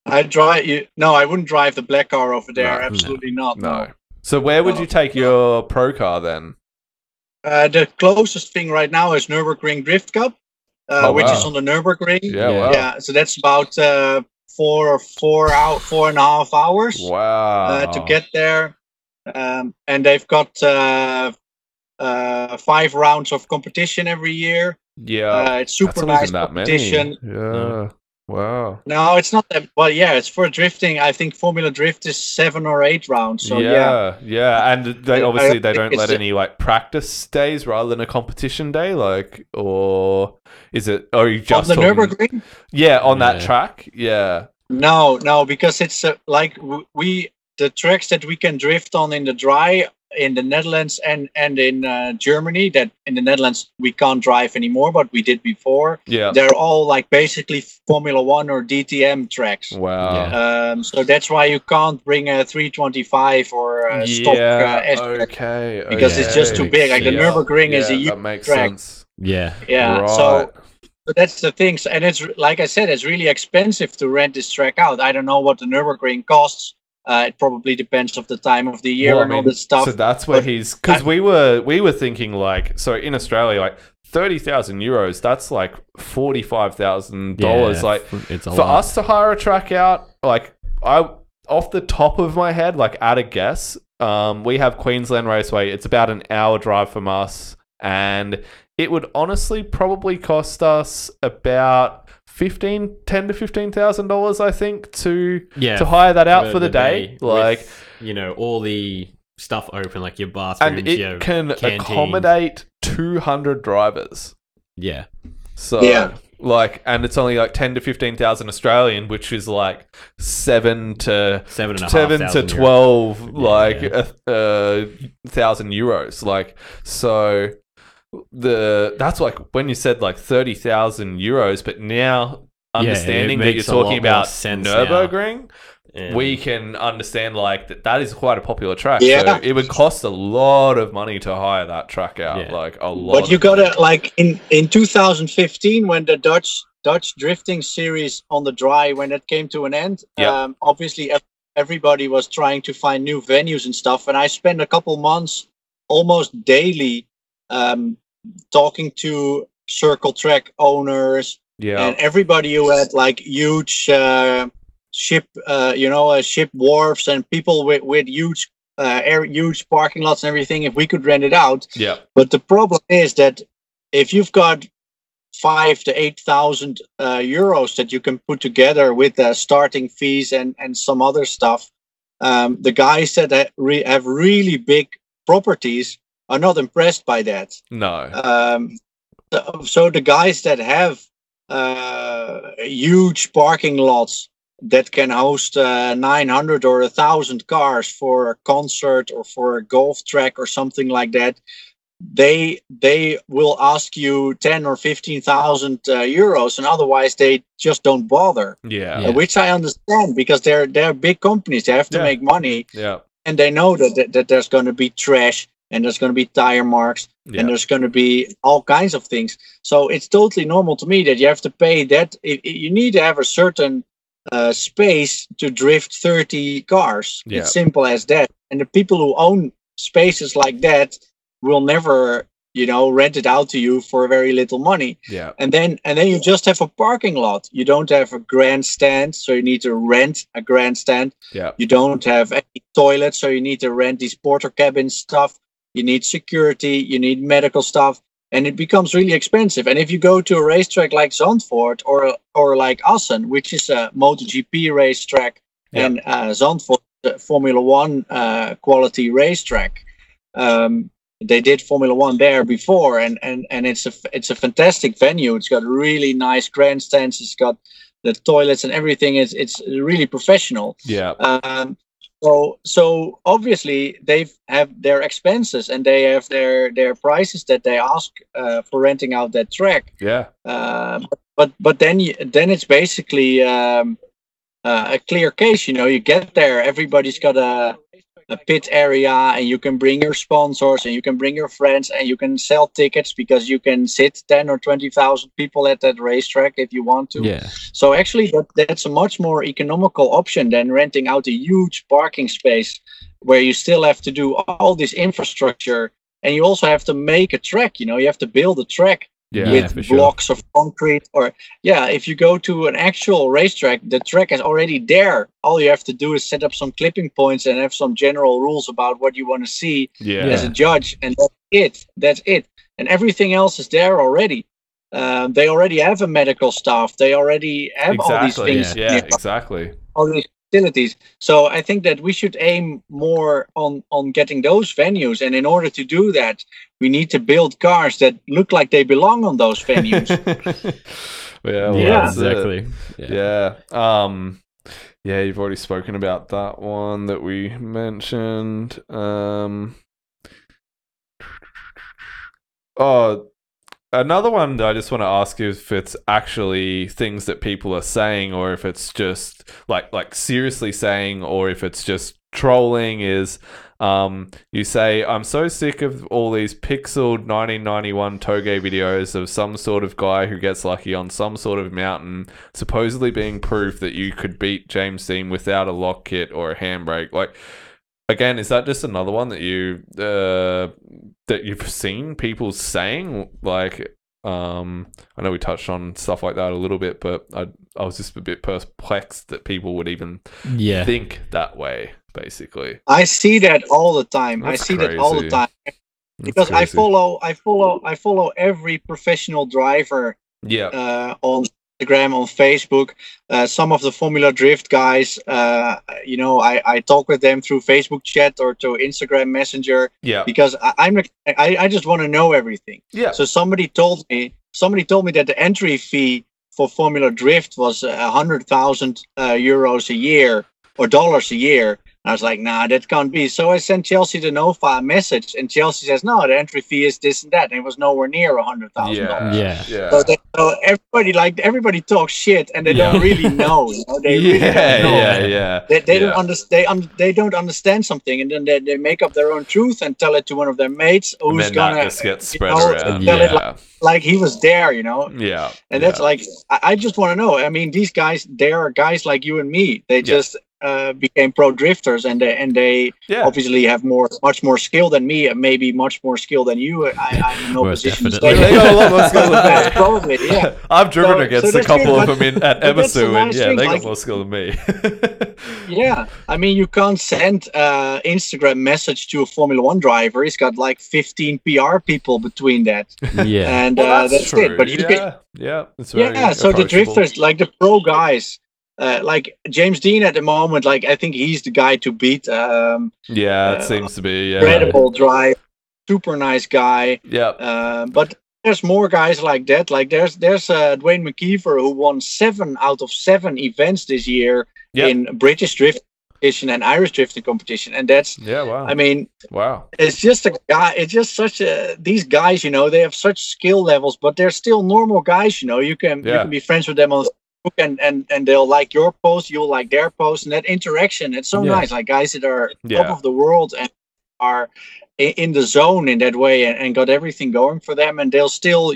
I wouldn't drive the black car over there. No, Absolutely not. No. So where would you take your pro car then? The closest thing right now is Nürburgring Drift Cup, which is on the Nürburgring. Yeah, wow. Yeah. So that's about 4.5 hours. Wow. To get there, and they've got 5 rounds of competition every year. Yeah. It's super nice competition. Yeah. Wow. No, it's not that. Well, yeah, it's for drifting. I think Formula Drift is 7 or 8 rounds. So yeah, and they don't let any like practice days rather than a competition day, like, or is it? Or are you just on the Nürburgring? Yeah, on that track. Yeah. No, because it's like the tracks that we can drift on in the dry in the Netherlands and in Germany. That in the Netherlands we can't drive anymore, but we did before. Yeah, they're all like basically Formula One or DTM tracks. Wow. Yeah. So that's why you can't bring a 325 or a stock okay, because it's just too big. Like the Nürburgring is a huge that makes track. Sense. Yeah. Right. So that's the thing. And it's like I said, it's really expensive to rent this track out. I don't know what the Nürburgring costs. It probably depends of the time of the year all that stuff. So that's where because we were thinking like, so in Australia, like €30,000, that's like $45,000. Like it's a for lot. us to hire a track out, like off the top of my head, like at a guess, we have Queensland Raceway. It's about an hour drive from us, and it would honestly probably cost us about $10,000 to $15,000, I think, to hire that out for the day. Like, with, all the stuff open, like your bathrooms, and it can canteen. accommodate 200 drivers. Yeah. So like, and it's only like 10 to 15,000 Australian, which is like 7 to 12 thousand euros. Like, so that's like when you said like 30,000 euros, but now understanding that you're talking about Nürburgring, we can understand like that is quite a popular track. So it would cost a lot of money to hire that track out, like a lot. But you gotta like in 2015 when the Dutch drifting series on the dry, when it came to an end, obviously everybody was trying to find new venues and stuff, and I spent a couple months almost daily talking to circle track owners and everybody who had like huge ship wharfs and people with huge parking lots and everything, if we could rent it out. But the problem is that if you've got 5,000 to 8,000 euros that you can put together with starting fees and some other stuff, the guys that have really big properties are not impressed by that. No. So the guys that have huge parking lots that can host 900 or 1,000 cars for a concert or for a golf track or something like that, they will ask you 10 or 15,000 euros, and otherwise they just don't bother. Which I understand, because they're big companies. They have to make money. And they know that there's going to be trash, and there's going to be tire marks, and there's going to be all kinds of things. So it's totally normal to me that you have to pay that. You need to have a certain space to drift 30 cars. It's simple as that. And the people who own spaces like that will never rented out to you for very little money. Yeah. And then you just have a parking lot. You don't have a grandstand, so you need to rent a grandstand. Yeah. You don't have any toilets, so you need to rent these porter cabin stuff. You need security, you need medical stuff, and it becomes really expensive. And if you go to a racetrack like Zandvoort or like Assen, which is a MotoGP racetrack, and Zandvoort, Formula One quality racetrack. They did Formula One there before, and it's a fantastic venue. It's got really nice grandstands. It's got the toilets and everything. It's really professional. Yeah. So obviously they have their expenses and they have their prices that they ask for renting out that track. Yeah. But then it's basically a clear case. You get there, everybody's got a pit area, and you can bring your sponsors and you can bring your friends and you can sell tickets because you can sit 10 or 20,000 people at that racetrack if you want to. Yeah. So actually that's a much more economical option than renting out a huge parking space where you still have to do all this infrastructure, and you also have to make a track. You have to build a track. With blocks of concrete, or if you go to an actual racetrack, the track is already there. All you have to do is set up some clipping points and have some general rules about what you want to see as a judge, and that's it. And everything else is there already. They already have a medical staff. They already have all these things. Yeah, exactly. All these facilities. So I think that we should aim more on getting those venues, and in order to do that, we need to build cars that look like they belong on those venues. Exactly. Yeah, you've already spoken about that one that we mentioned. Another one that I just want to ask you if it's actually things that people are saying, or if it's just like seriously saying, or if it's just trolling, is you say, "I'm so sick of all these pixeled 1991 Toge videos of some sort of guy who gets lucky on some sort of mountain, supposedly being proof that you could beat James Dean without a lock kit or a handbrake." Like, again, is that just another one that you've seen people saying? Like, I know we touched on stuff like that a little bit, but I was just a bit perplexed that people would even think that way. Basically, I see that all the time. That's Because I follow every professional driver. On Instagram, on Facebook, some of the Formula Drift guys, I talk with them through Facebook chat or to Instagram Messenger. Because I just want to know everything. So somebody told me that the entry fee for Formula Drift was 100,000 euros a year or dollars a year. I was like, nah, that can't be. So I sent Chelsea de Nova a message, and Chelsea says, no, the entry fee is this and that. And it was nowhere near $100,000. So everybody talks shit, and they don't really know. They really don't know. They don't understand something, and then they make up their own truth and tell it to one of their mates who's gonna get spread around. Tell it like he was there, And that's like, I just want to know. I mean, these guys, they are guys like you and me. They just became pro drifters, and they obviously have much more skill than me, and maybe much more skill than you. I'm in no position to say they got a lot more skill than me. Probably, I've driven against a couple of them at Emasu, and they got more skill than me. I mean, you can't send Instagram message to a Formula One driver. He's got like 15 PR people between that. And that's true. It. But you can, it's very so the drifters, like the pro guys. Like James Dean at the moment, like I think he's the guy to beat. It seems to be. Incredible drive, super nice guy. But there's more guys like that. Like there's Dwayne McKeever, who won 7 out of 7 events this year in British drift competition and Irish drifting competition, and that's I mean, it's just a guy. It's just such a these guys. They have such skill levels, but they're still normal guys. You can be friends with them on. And they'll like your post, you'll like their post, and that interaction, it's so nice. Like guys that are top of the world and are in the zone in that way and got everything going for them, and they'll still,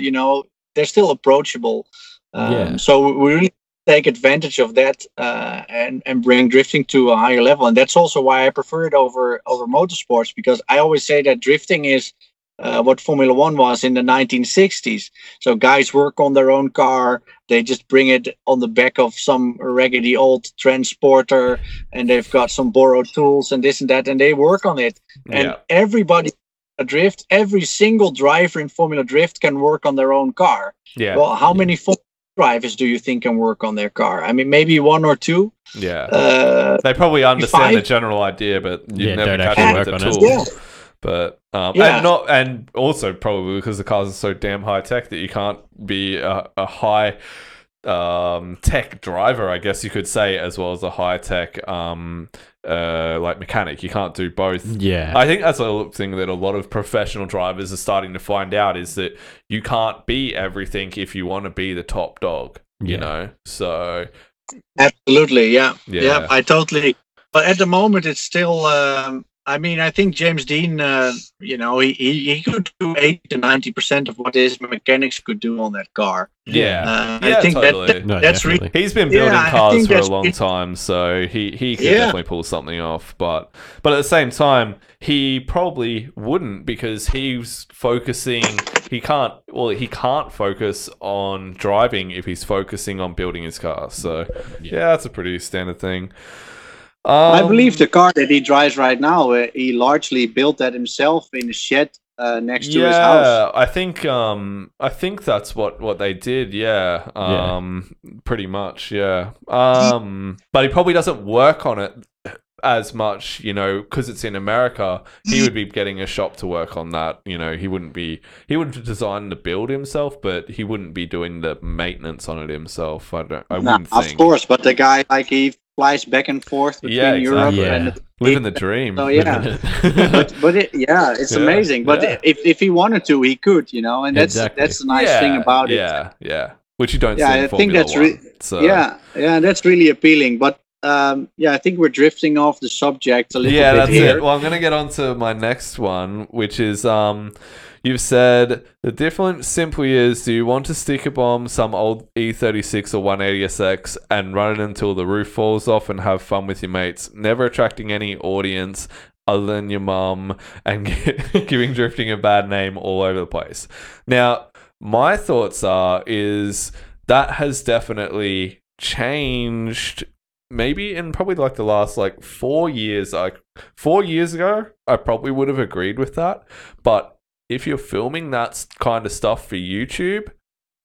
they're still approachable. So we really take advantage of that and bring drifting to a higher level, and that's also why I prefer it over motorsports, because I always say that drifting is what Formula One was in the 1960s. So guys work on their own car. They just bring it on the back of some raggedy old transporter, and they've got some borrowed tools and this and that, and they work on it. And everybody drift, every single driver in Formula Drift can work on their own car. Yeah. Well, how many drivers do you think can work on their car? I mean, maybe one or two. Yeah. They probably understand the general idea, but you never catch it with the tool. Yeah. But and also probably because the cars are so damn high tech that you can't be a high tech driver, I guess you could say, as well as a high tech like mechanic. You can't do both. Yeah, I think that's a thing that a lot of professional drivers are starting to find out, is that you can't be everything if you want to be the top dog. You know, so absolutely, yeah, I totally. But at the moment, it's still. I mean, I think James Dean, he could do 80 to 90% of what his mechanics could do on that car. Yeah, I think totally. that's really. He's been building cars for a long time, so he could definitely pull something off. But at the same time, he probably wouldn't, because he's focusing. He can't focus on driving if he's focusing on building his car. So yeah, that's a pretty standard thing. I believe the car that he drives right now, he largely built that himself in a shed next to his house. Yeah, I think that's what they did. Yeah, pretty much. Yeah, but he probably doesn't work on it as much, because it's in America. He would be getting a shop to work on that. He wouldn't design the build himself, but he wouldn't be doing the maintenance on it himself. I wouldn't think. Of course, but the guy, like, he flies back and forth between Europe and living the dream. So it's amazing. But if he wanted to, he could, and that's the nice thing about it. Yeah. Which you don't see in I think Formula that's One. that's really appealing. But I think we're drifting off the subject a little bit. Yeah, that's here. it. Well, I'm going to get on to my next one, which is you've said the difference simply is, do you want to sticker bomb some old E36 or 180SX and run it until the roof falls off and have fun with your mates, never attracting any audience other than your mum, and giving drifting a bad name all over the place? Now, my thoughts is that has definitely changed. Maybe in probably like the last 4 years. 4 years ago, I probably would have agreed with that. But if you're filming that kind of stuff for YouTube,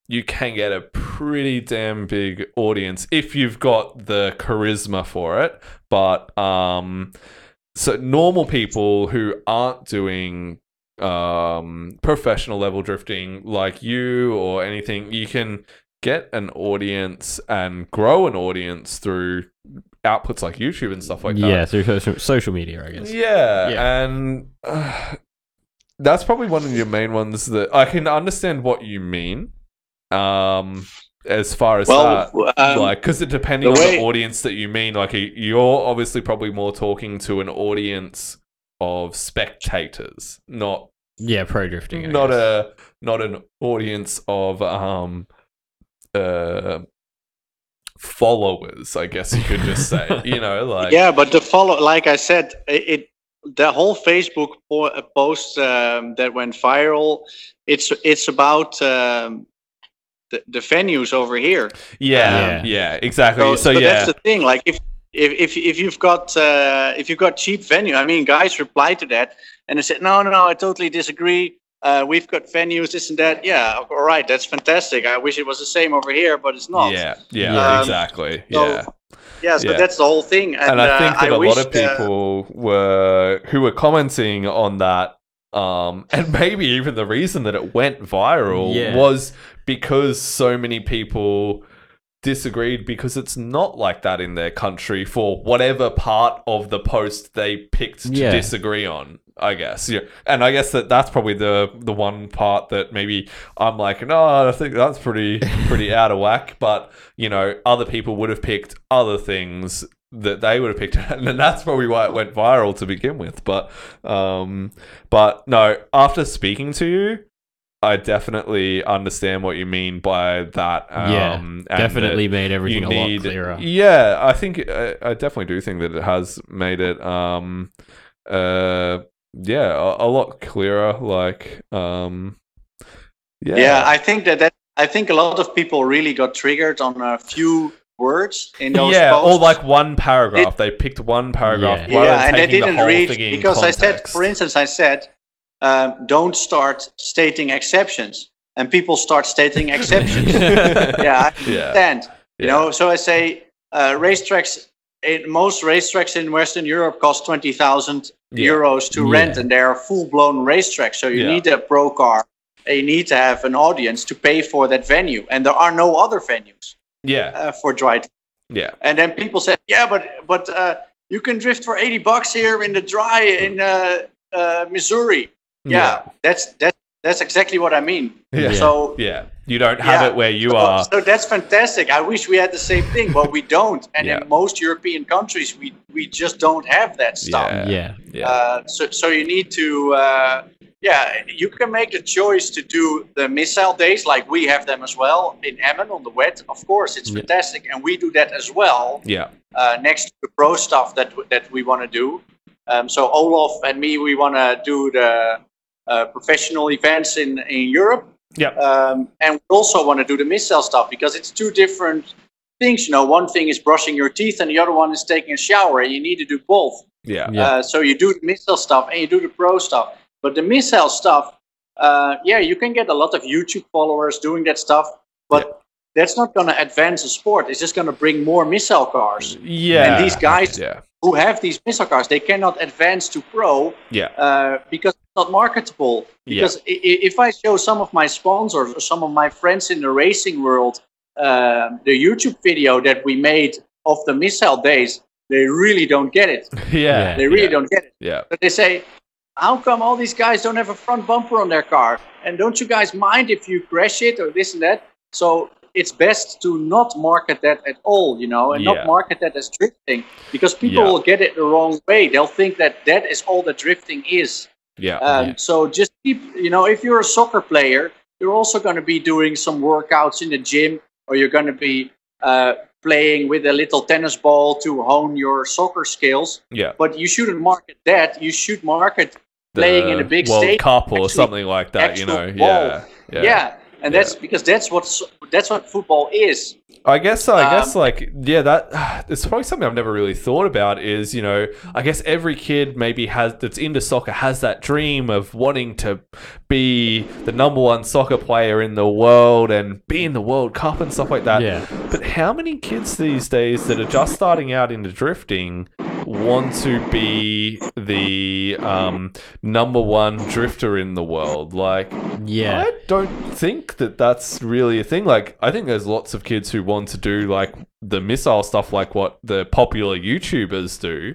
you can get a pretty damn big audience if you've got the charisma for it. But so normal people who aren't doing professional level drifting like you or anything, you can get an audience and grow an audience through outputs like YouTube and stuff like that. Yeah, through social media, I guess. Yeah. And that's probably one of your main ones that I can understand what you mean. As far as that, because depending on the audience that you mean, you're obviously probably more talking to an audience of spectators, not pro drifting. Not an audience of followers, I guess you could just say. But the like I said, the whole Facebook post that went viral, it's about the venues over here. Yeah, exactly. So that's the thing. Like if you've got cheap venue, I mean, guys reply to that and they said, no, I totally disagree. We've got venues, this and that. Yeah, all right, that's fantastic. I wish it was the same over here, but it's not. Yeah, exactly. So that's the whole thing. And I think that a lot of people who were commenting on that, and maybe even the reason that it went viral was because so many people disagreed, because it's not like that in their country for whatever part of the post they picked to disagree on, I guess. Yeah. And I guess that's probably the one part that maybe I'm like, no, I think that's pretty out of whack. But, other people would have picked other things that they would have picked, and then that's probably why it went viral to begin with. But no, after speaking to you, I definitely understand what you mean by that. Definitely made everything a lot clearer. Yeah, I think I definitely do think that it has made it a lot clearer. Like, Yeah, I think I think a lot of people really got triggered on a few words in those posts. or like one paragraph. They picked one paragraph rather than and they taking the didn't whole read thing in because context. I said, don't start stating exceptions, and people start stating exceptions. I understand. You know, so I say racetracks. Most racetracks in Western Europe cost 20,000 euros to rent, and they are full-blown racetracks. So you need a pro car. And you need to have an audience to pay for that venue, and there are no other venues. For dry. And then people said, but you can drift for $80 here in the dry in Missouri. That's exactly what I mean. So you don't have it where you are. So that's fantastic. I wish we had the same thing, but we don't. And in most European countries, we just don't have that stuff. So you need to. You can make the choice to do the missile days like we have them as well in Emmen on the wet. Of course, it's fantastic, and we do that as well. Next to the pro stuff that we want to do. So Olaf and me, we want to do the professional events in Europe. And we also want to do the missile stuff because it's two different things. You know, one thing is brushing your teeth, and the other one is taking a shower, and you need to do both. So you do the missile stuff and you do the pro stuff. But the missile stuff, you can get a lot of YouTube followers doing that stuff, but that's not going to advance the sport. It's just going to bring more missile cars. And these guys who have these missile cars, they cannot advance to pro because it's not marketable. Because if I show some of my sponsors or some of my friends in the racing world the YouTube video that we made of the missile days, they really don't get it. They really don't get it. But they say, how come all these guys don't have a front bumper on their car? And don't you guys mind if you crash it or this and that? So it's best to not market that at all, you know, and not market that as drifting, because people will get it the wrong way. They'll think that is all that drifting is. So just keep, you know, if you're a soccer player, you're also going to be doing some workouts in the gym, or you're going to be playing with a little tennis ball to hone your soccer skills. But you shouldn't market that. You should market playing in a big World stadium, Cup or something like that, you know. And that's because that's what football is. I guess that it's probably something I've never really thought about is, you know, I guess every kid maybe that's into soccer has that dream of wanting to be the number one soccer player in the world and be in the World Cup and stuff like that. But how many kids these days that are just starting out into drifting want to be the number one drifter in the world? Like, I don't think that's really a thing. Like, I think there's lots of kids who want to do like the missile stuff, like what the popular YouTubers do.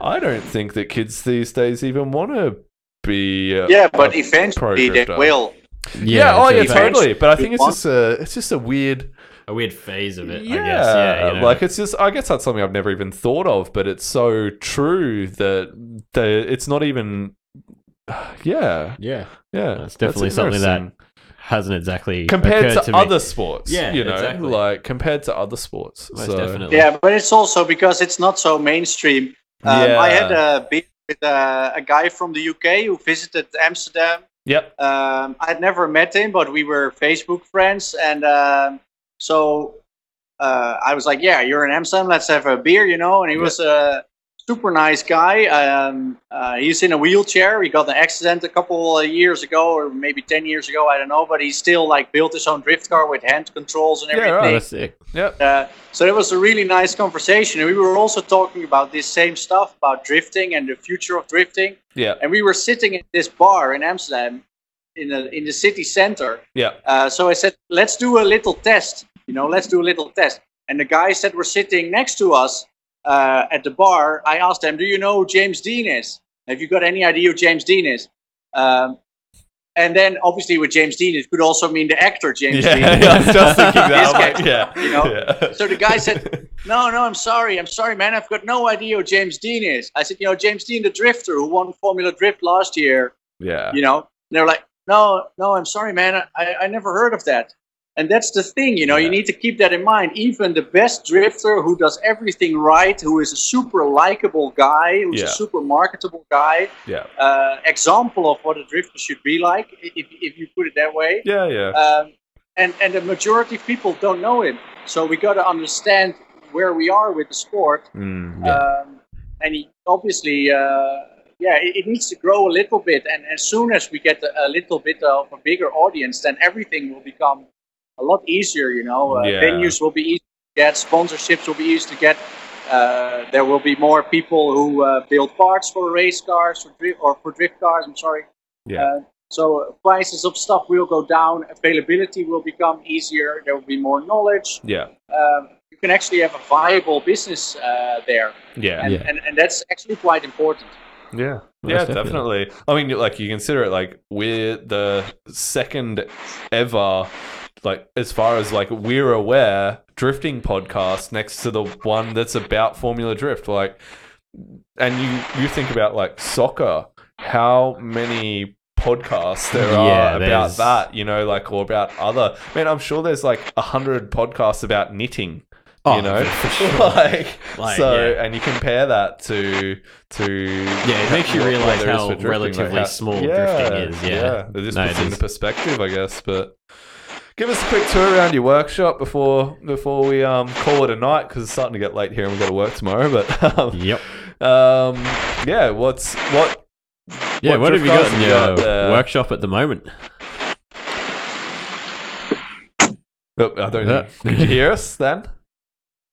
I don't think that kids these days even want to be but eventually they will. Totally. But I think it's just a weird phase of it, I guess. You know? Like, it's just, I guess that's something I've never even thought of, but it's so true that it's not even it's definitely something that hasn't exactly compared occurred to other sports, you know, exactly. like compared to other sports. Most definitely. But it's also because it's not so mainstream. I had a beer with a guy from the UK who visited Amsterdam. I'd never met him, but we were Facebook friends, and so I was like, "Yeah, you're in Amsterdam. Let's have a beer," you know. And he was a super nice guy. He's in a wheelchair. He got an accident a couple of years ago, or maybe 10 years ago. I don't know. But he still like built his own drift car with hand controls and everything. Yeah, that's sick. So it was a really nice conversation. And we were also talking about this same stuff about drifting and the future of drifting. And we were sitting in this bar in Amsterdam, in the city center. So I said, let's do a little test. You know, let's do a little test. And the guys that were sitting next to us at the bar, I asked them, do you know who James Dean is? Have you got any idea who James Dean is? And then, obviously, with James Dean, it could also mean the actor James Dean. I was just thinking that. You know? So the guy said, no, I'm sorry, man. I've got no idea who James Dean is. I said, you know, James Dean, the drifter who won Formula Drift last year. You know? And they're like, no, I'm sorry, man. I never heard of that. And that's the thing, you Yeah. need to keep that in mind. Even the best drifter who does everything right, who is a super likable guy, who's a super marketable guy, Yeah. example of what a drifter should be like, if you put it that way. Yeah. And the majority of people don't know him. So we got to understand where we are with the sport. And he obviously, it needs to grow a little bit. And as soon as we get a little bit of a bigger audience, then everything will become a lot easier. Venues will be easy to get, sponsorships will be easy to get. There will be more people who build parts for race cars for drift cars. I'm sorry. Yeah. So prices of stuff will go down. Availability will become easier. There will be more knowledge. Yeah. You can actually have a viable business there. Yeah. And that's actually quite important. Yeah. Most Definitely. I mean, like, you consider it like we're the second ever, like, as far as like we're aware, drifting podcast next to the one that's about Formula Drift. Like, and you think about like soccer, how many podcasts there are about that, or about other. Man, I'm sure there's like 100 podcasts about knitting. For sure. And you compare that to it makes you realize how relatively small drifting is. It just puts it into perspective, I guess. But give us a quick tour around your workshop before we call it a night, because it's starting to get late here and we've got to work tomorrow. But what have you got in your workshop at the moment? Oh, I don't know. Did you hear us then?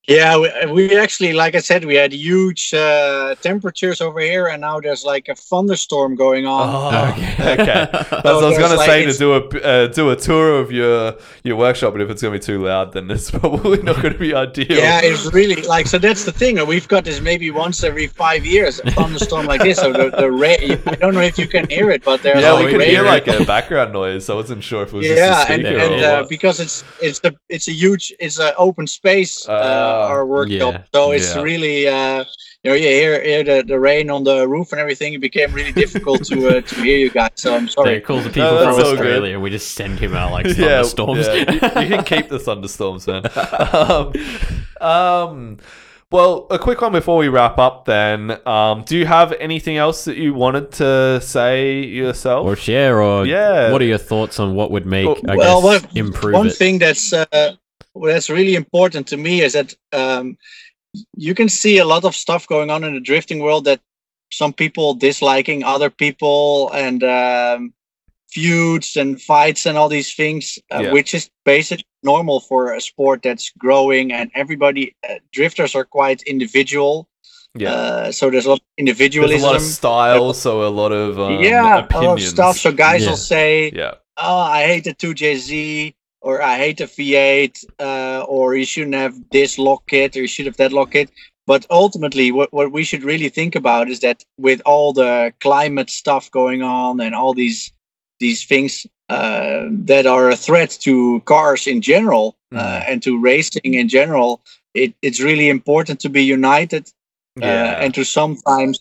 Yeah, we actually, like I said, we had huge temperatures over here, and now there's like a thunderstorm going on. Oh, okay. I was going to say to do a tour of your workshop, but if it's going to be too loud, then it's probably not going to be ideal. Yeah, it's really so that's the thing. We've got this maybe once every 5 years, a thunderstorm like this. So the rain, I don't know if you can hear it, but there's we could hear like a background noise. So I wasn't sure if it was just a speaker and because it's a huge, it's an open space. Our workshop, so it's really you hear the rain on the roof and everything. It became really difficult to hear you guys. So I'm sorry. They call the people from Australia, and we just send him out like thunderstorms. You can keep the thunderstorms, man. Well, a quick one before we wrap up. Then, do you have anything else that you wanted to say yourself, or share, or what are your thoughts on what would make improve one it? thing that's really important to me is that you can see a lot of stuff going on in the drifting world that some people disliking other people, and feuds and fights and all these things, which is basically normal for a sport that's growing, and everybody, drifters are quite individual. So there's a lot of individualism. There's a lot of style, so a lot of opinions. A lot of stuff. So guys will say, "Oh, I hate the 2JZ." Or I hate the V8, or you shouldn't have this lock kit, or you should have that lock kit. But ultimately, what we should really think about is that with all the climate stuff going on and all these things that are a threat to cars in general, and to racing in general, it's really important to be united, and to sometimes,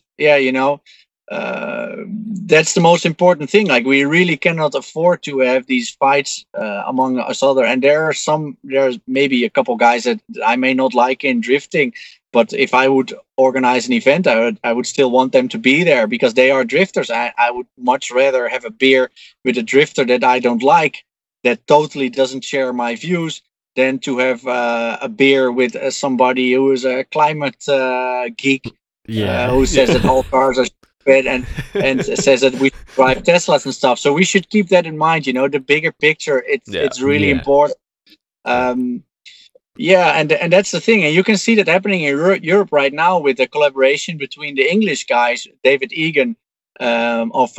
that's the most important thing. Like, we really cannot afford to have these fights among us other. And there's maybe a couple guys that I may not like in drifting, but if I would organize an event, I would still want them to be there because they are drifters. I would much rather have a beer with a drifter that I don't like, that totally doesn't share my views, than to have a beer with somebody who is a climate geek, who says that all cars are and says that we drive Teslas and stuff. So we should keep that in mind. The bigger picture. It's really important. And that's the thing. And you can see that happening in Europe right now with the collaboration between the English guys, David Egan of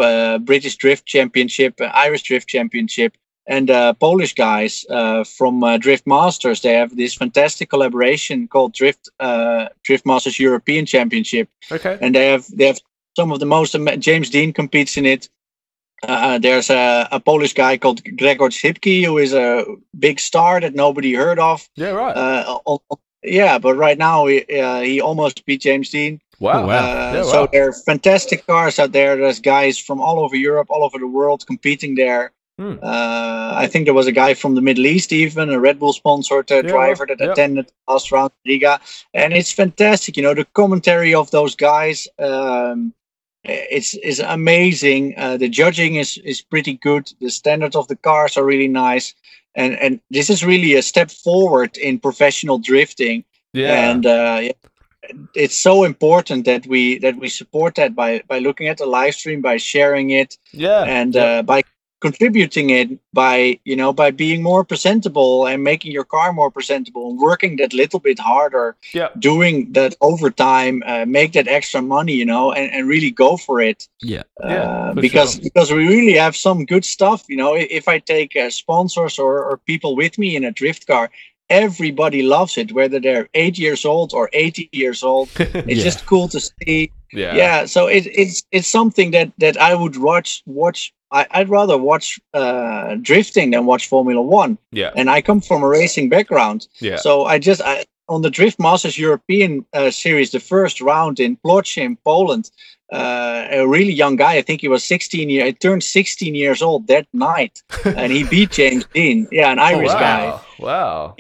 British Drift Championship, Irish Drift Championship, and Polish guys from Drift Masters. They have this fantastic collaboration called Drift Masters European Championship. Okay. And they have some of the most. James Dean competes in it. There's a Polish guy called Gregor Szybki, who is a big star that nobody heard of. Yeah, right. But right now he almost beat James Dean. Wow. So there are fantastic cars out there. There's guys from all over Europe, all over the world competing there. I think there was a guy from the Middle East, even a Red Bull sponsored driver that attended the last round in Riga, and it's fantastic. The commentary of those guys, it's amazing. The judging is pretty good. The standards of the cars are really nice, and this is really a step forward in professional drifting. And it's so important that we support that by looking at the live stream, by sharing it, and by contributing it, by being more presentable and making your car more presentable and working that little bit harder, doing that overtime, make that extra money, and really go for it. Because we really have some good stuff. If I take sponsors or people with me in a drift car, everybody loves it, whether they're 8 years old or 80 years old. It's just cool to see. So it's something that I would watch. I'd rather watch drifting than watch Formula One. And I come from a racing background. So on the Drift Masters European Series, the first round in Plock in Poland, a really young guy, I think he was 16 years. He turned 16 years old that night, and he beat James Dean. An Irish guy. Wow.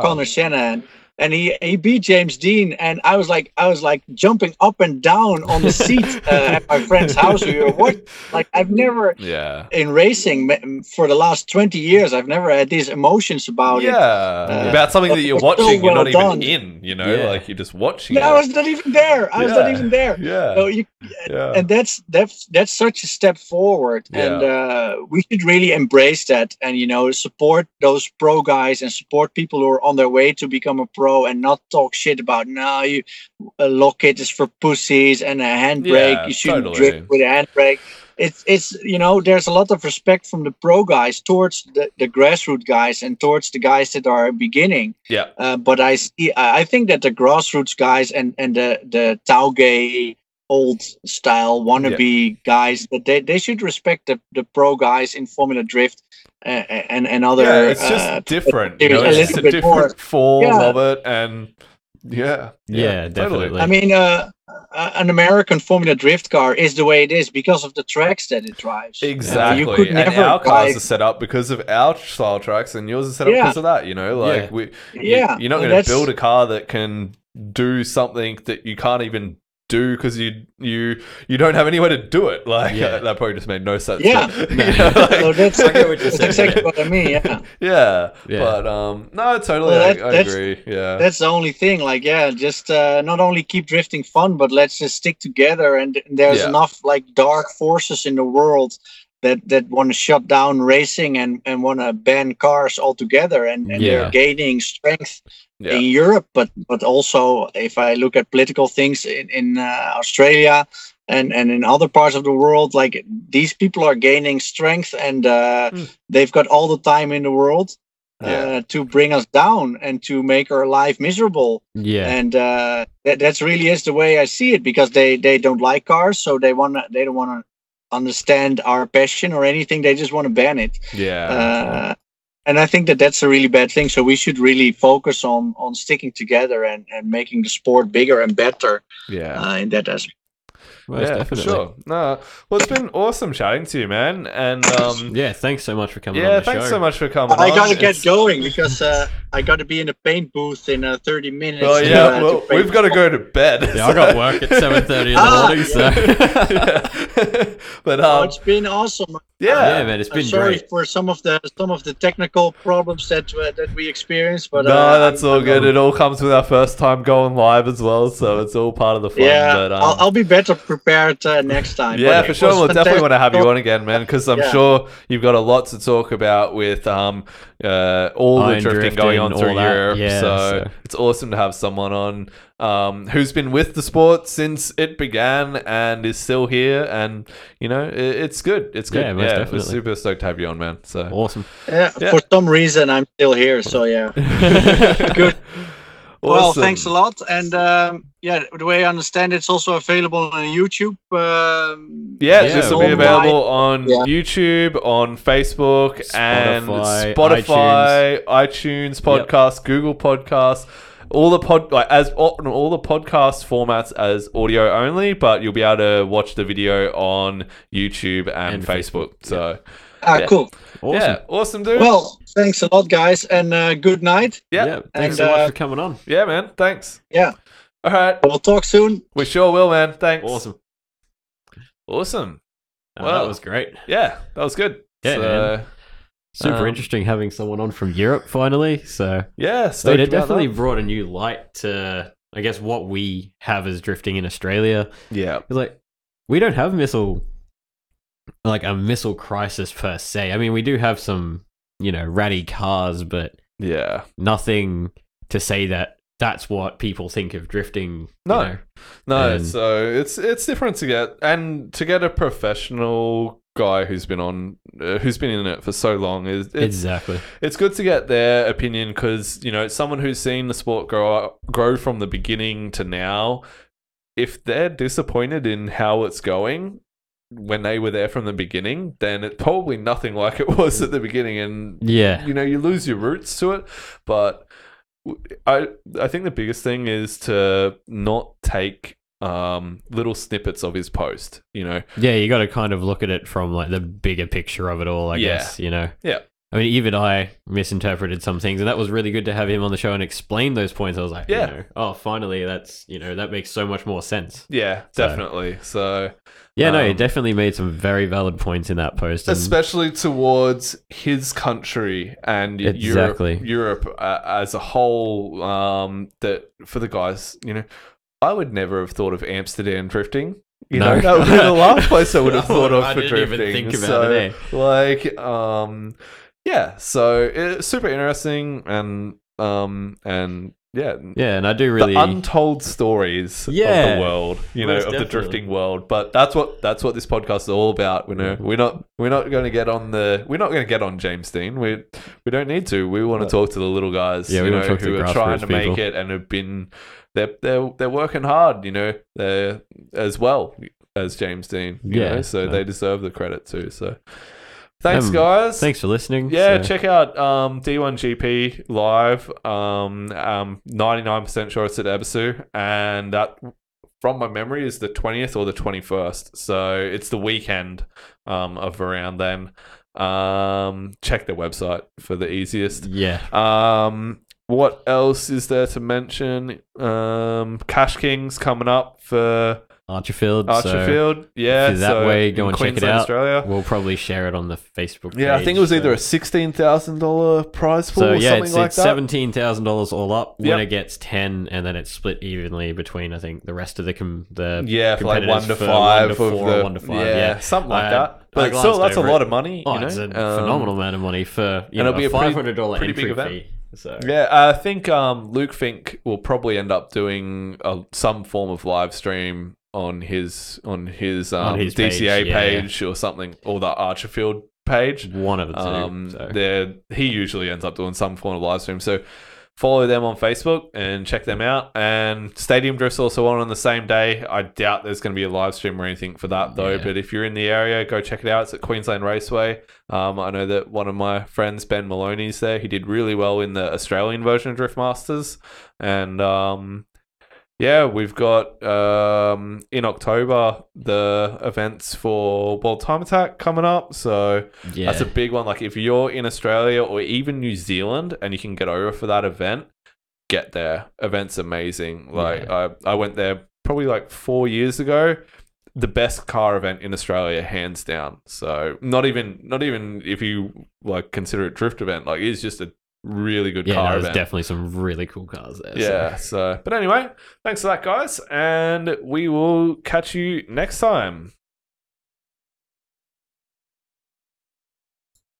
Connor Shanahan. And he beat James Dean, and I was like jumping up and down on the seat at my friend's house. We were watching. Like, I've never in racing for the last 20 years, I've never had these emotions about it. About something that you're watching, you're not even in. Like you're just watching. I was not even there. So and that's such a step forward, and we should really embrace that, and support those pro guys and support people who are on their way to become a pro. And not talk shit about a locket is for pussies and a handbrake. You shouldn't drift with a handbrake. It's there's a lot of respect from the pro guys towards the grassroots guys and towards the guys that are beginning. But I think that the grassroots guys and the Tauge old style wannabe guys, that they should respect the pro guys in Formula Drift. And other it's just different. It's just a different form of it, and definitely. I mean, an American Formula Drift car is the way it is because of the tracks that it drives. Exactly. You could never our cars are set up because of our style tracks, and yours is set up because of that. You're not going to build a car that can do something that you can't even do because you don't have anywhere to do it. That probably just made no sense. So that's exactly what I mean. But no, totally. I agree. That's the only thing. Just not only keep drifting fun, but let's just stick together. And there's enough dark forces in the world that want to shut down racing and want to ban cars altogether, and they're gaining strength in Europe, but also if I look at political things in Australia and in other parts of the world, these people are gaining strength, and they've got all the time in the world to bring us down and to make our life miserable. And that's really is the way I see it, because they don't like cars, so they don't want to understand our passion or anything. They just want to ban it. And I think that's a really bad thing. So we should really focus on sticking together and making the sport bigger and better in that aspect. For sure. No, well, it's been awesome chatting to you, man. And thanks so much for coming on the show. Thanks so much for coming I gotta get going because I gotta be in the paint booth in 30 minutes. Oh we've got to go to bed. I got work at 7:30 in the morning. So but it's been awesome. Man, it's been sorry great. for some of the technical problems that we experienced, but no, that's all good. It all comes with our first time going live as well, so it's all part of the fun. But I'll be better prepared next time. For sure. We'll definitely want to have you on again, man, because I'm sure you've got a lot to talk about with all the drifting going on through Europe. So it's awesome to have someone on who's been with the sport since it began and is still here, and it's good. It's good. Definitely. We're super stoked to have you on, man. So awesome. For some reason I'm still here, so good. Well, awesome. Thanks a lot. And the way I understand it's also available on YouTube. This will be available on YouTube, on Facebook, and Spotify, iTunes Podcast, Google Podcasts. All the all the podcast formats as audio only, but you'll be able to watch the video on YouTube and Facebook. So Yeah. Cool. Awesome. Yeah, awesome, dude. Well, thanks a lot, guys, and good night. Yeah. Thanks And, so much for coming on. Yeah, man. Thanks. Yeah, All right. we'll talk soon. We sure will, man. Thanks. Awesome. Awesome. That was great. Yeah, that was good. Yeah, So, man. Super interesting having someone on from Europe finally. So yeah, it definitely that. brought a new light to, I guess, what we have as drifting in Australia. Yeah. It's like we don't have a missile crisis per se. I mean, we do have some, ratty cars, but Yeah. nothing to say that that's what people think of drifting. No. No, And- so it's different to get a professional guy who's been in it for so long Exactly. it's good to get their opinion because someone who's seen the sport grow from the beginning to now. If they're disappointed in how it's going when they were there from the beginning, then it's probably nothing like it was at the beginning, and Yeah. you lose your roots to it. But I think the biggest thing is to not take little snippets of his post. Yeah, you got to kind of look at it from like the bigger picture of it all, I guess, Yeah. I mean, even I misinterpreted some things, and that was really good to have him on the show and explain those points. I was like, finally, that's, that makes so much more sense. Yeah, definitely. So yeah, no, he definitely made some very valid points in that post. And especially towards his country and Exactly. Europe as a whole, that for the guys, I would never have thought of Amsterdam drifting. No. That would be the last place I would have thought of I for didn't drifting. even think about it, Yeah, so it's super interesting and yeah, and I do really the untold stories of the world, most of the definitely. drifting world. But that's what this podcast is all about. We're not going to get on James Dean. We don't need to. We want to talk to the little guys, we want to talk to who the are trying to grassroots make people. it and have been they're working hard, they're as well as James Dean, so they deserve the credit too. So thanks, guys. Thanks for listening. Yeah, check out D1GP live. 99% sure it's at Ebisu, and that, from my memory, is the 20th or the 21st. So it's the weekend of around then. Check their website for the easiest. Yeah. What else is there to mention? Cash Kings coming up for Archerfield. Yeah. If you're that way, go and check it Queensland, out. Australia. We'll probably share it on the Facebook page. Yeah, I think it was either a $16,000 prize pool or something it's like that. $17,000 all up. Yep. Winner gets 10, and then it's split evenly between, I think, the rest of the For like 1 to competitors 5 1 to 4 of or the 1 to 5. yeah, something like that. I But glanced still, that's a over lot it. of money. It's a phenomenal amount of money for it'll be a a pretty- $500 pretty big entry event. fee. So Yeah, I think Luke Fink will probably end up doing some form of live stream on his DCA page or something, or the Archerfield page. one of the two. He usually ends up doing some form of live stream. So follow them on Facebook and check them out. And Stadium Drift's also on the same day. I doubt there's going to be a live stream or anything for that though. Yeah. But if you're in the area, go check it out. It's at Queensland Raceway. I know that one of my friends, Ben Maloney's there. He did really well in the Australian version of Drift Masters. And we've got in October the events for World Time Attack coming up. So that's a big one. Like if you're in Australia or even New Zealand and you can get over for that event, get there. Event's amazing. Like I went there probably like 4 years ago. The best car event in Australia, hands down. So not even if you like consider it drift event, like it's just a really good car there's event. definitely some really cool cars there. Yeah. So, but anyway, thanks for that, guys, and we will catch you next time.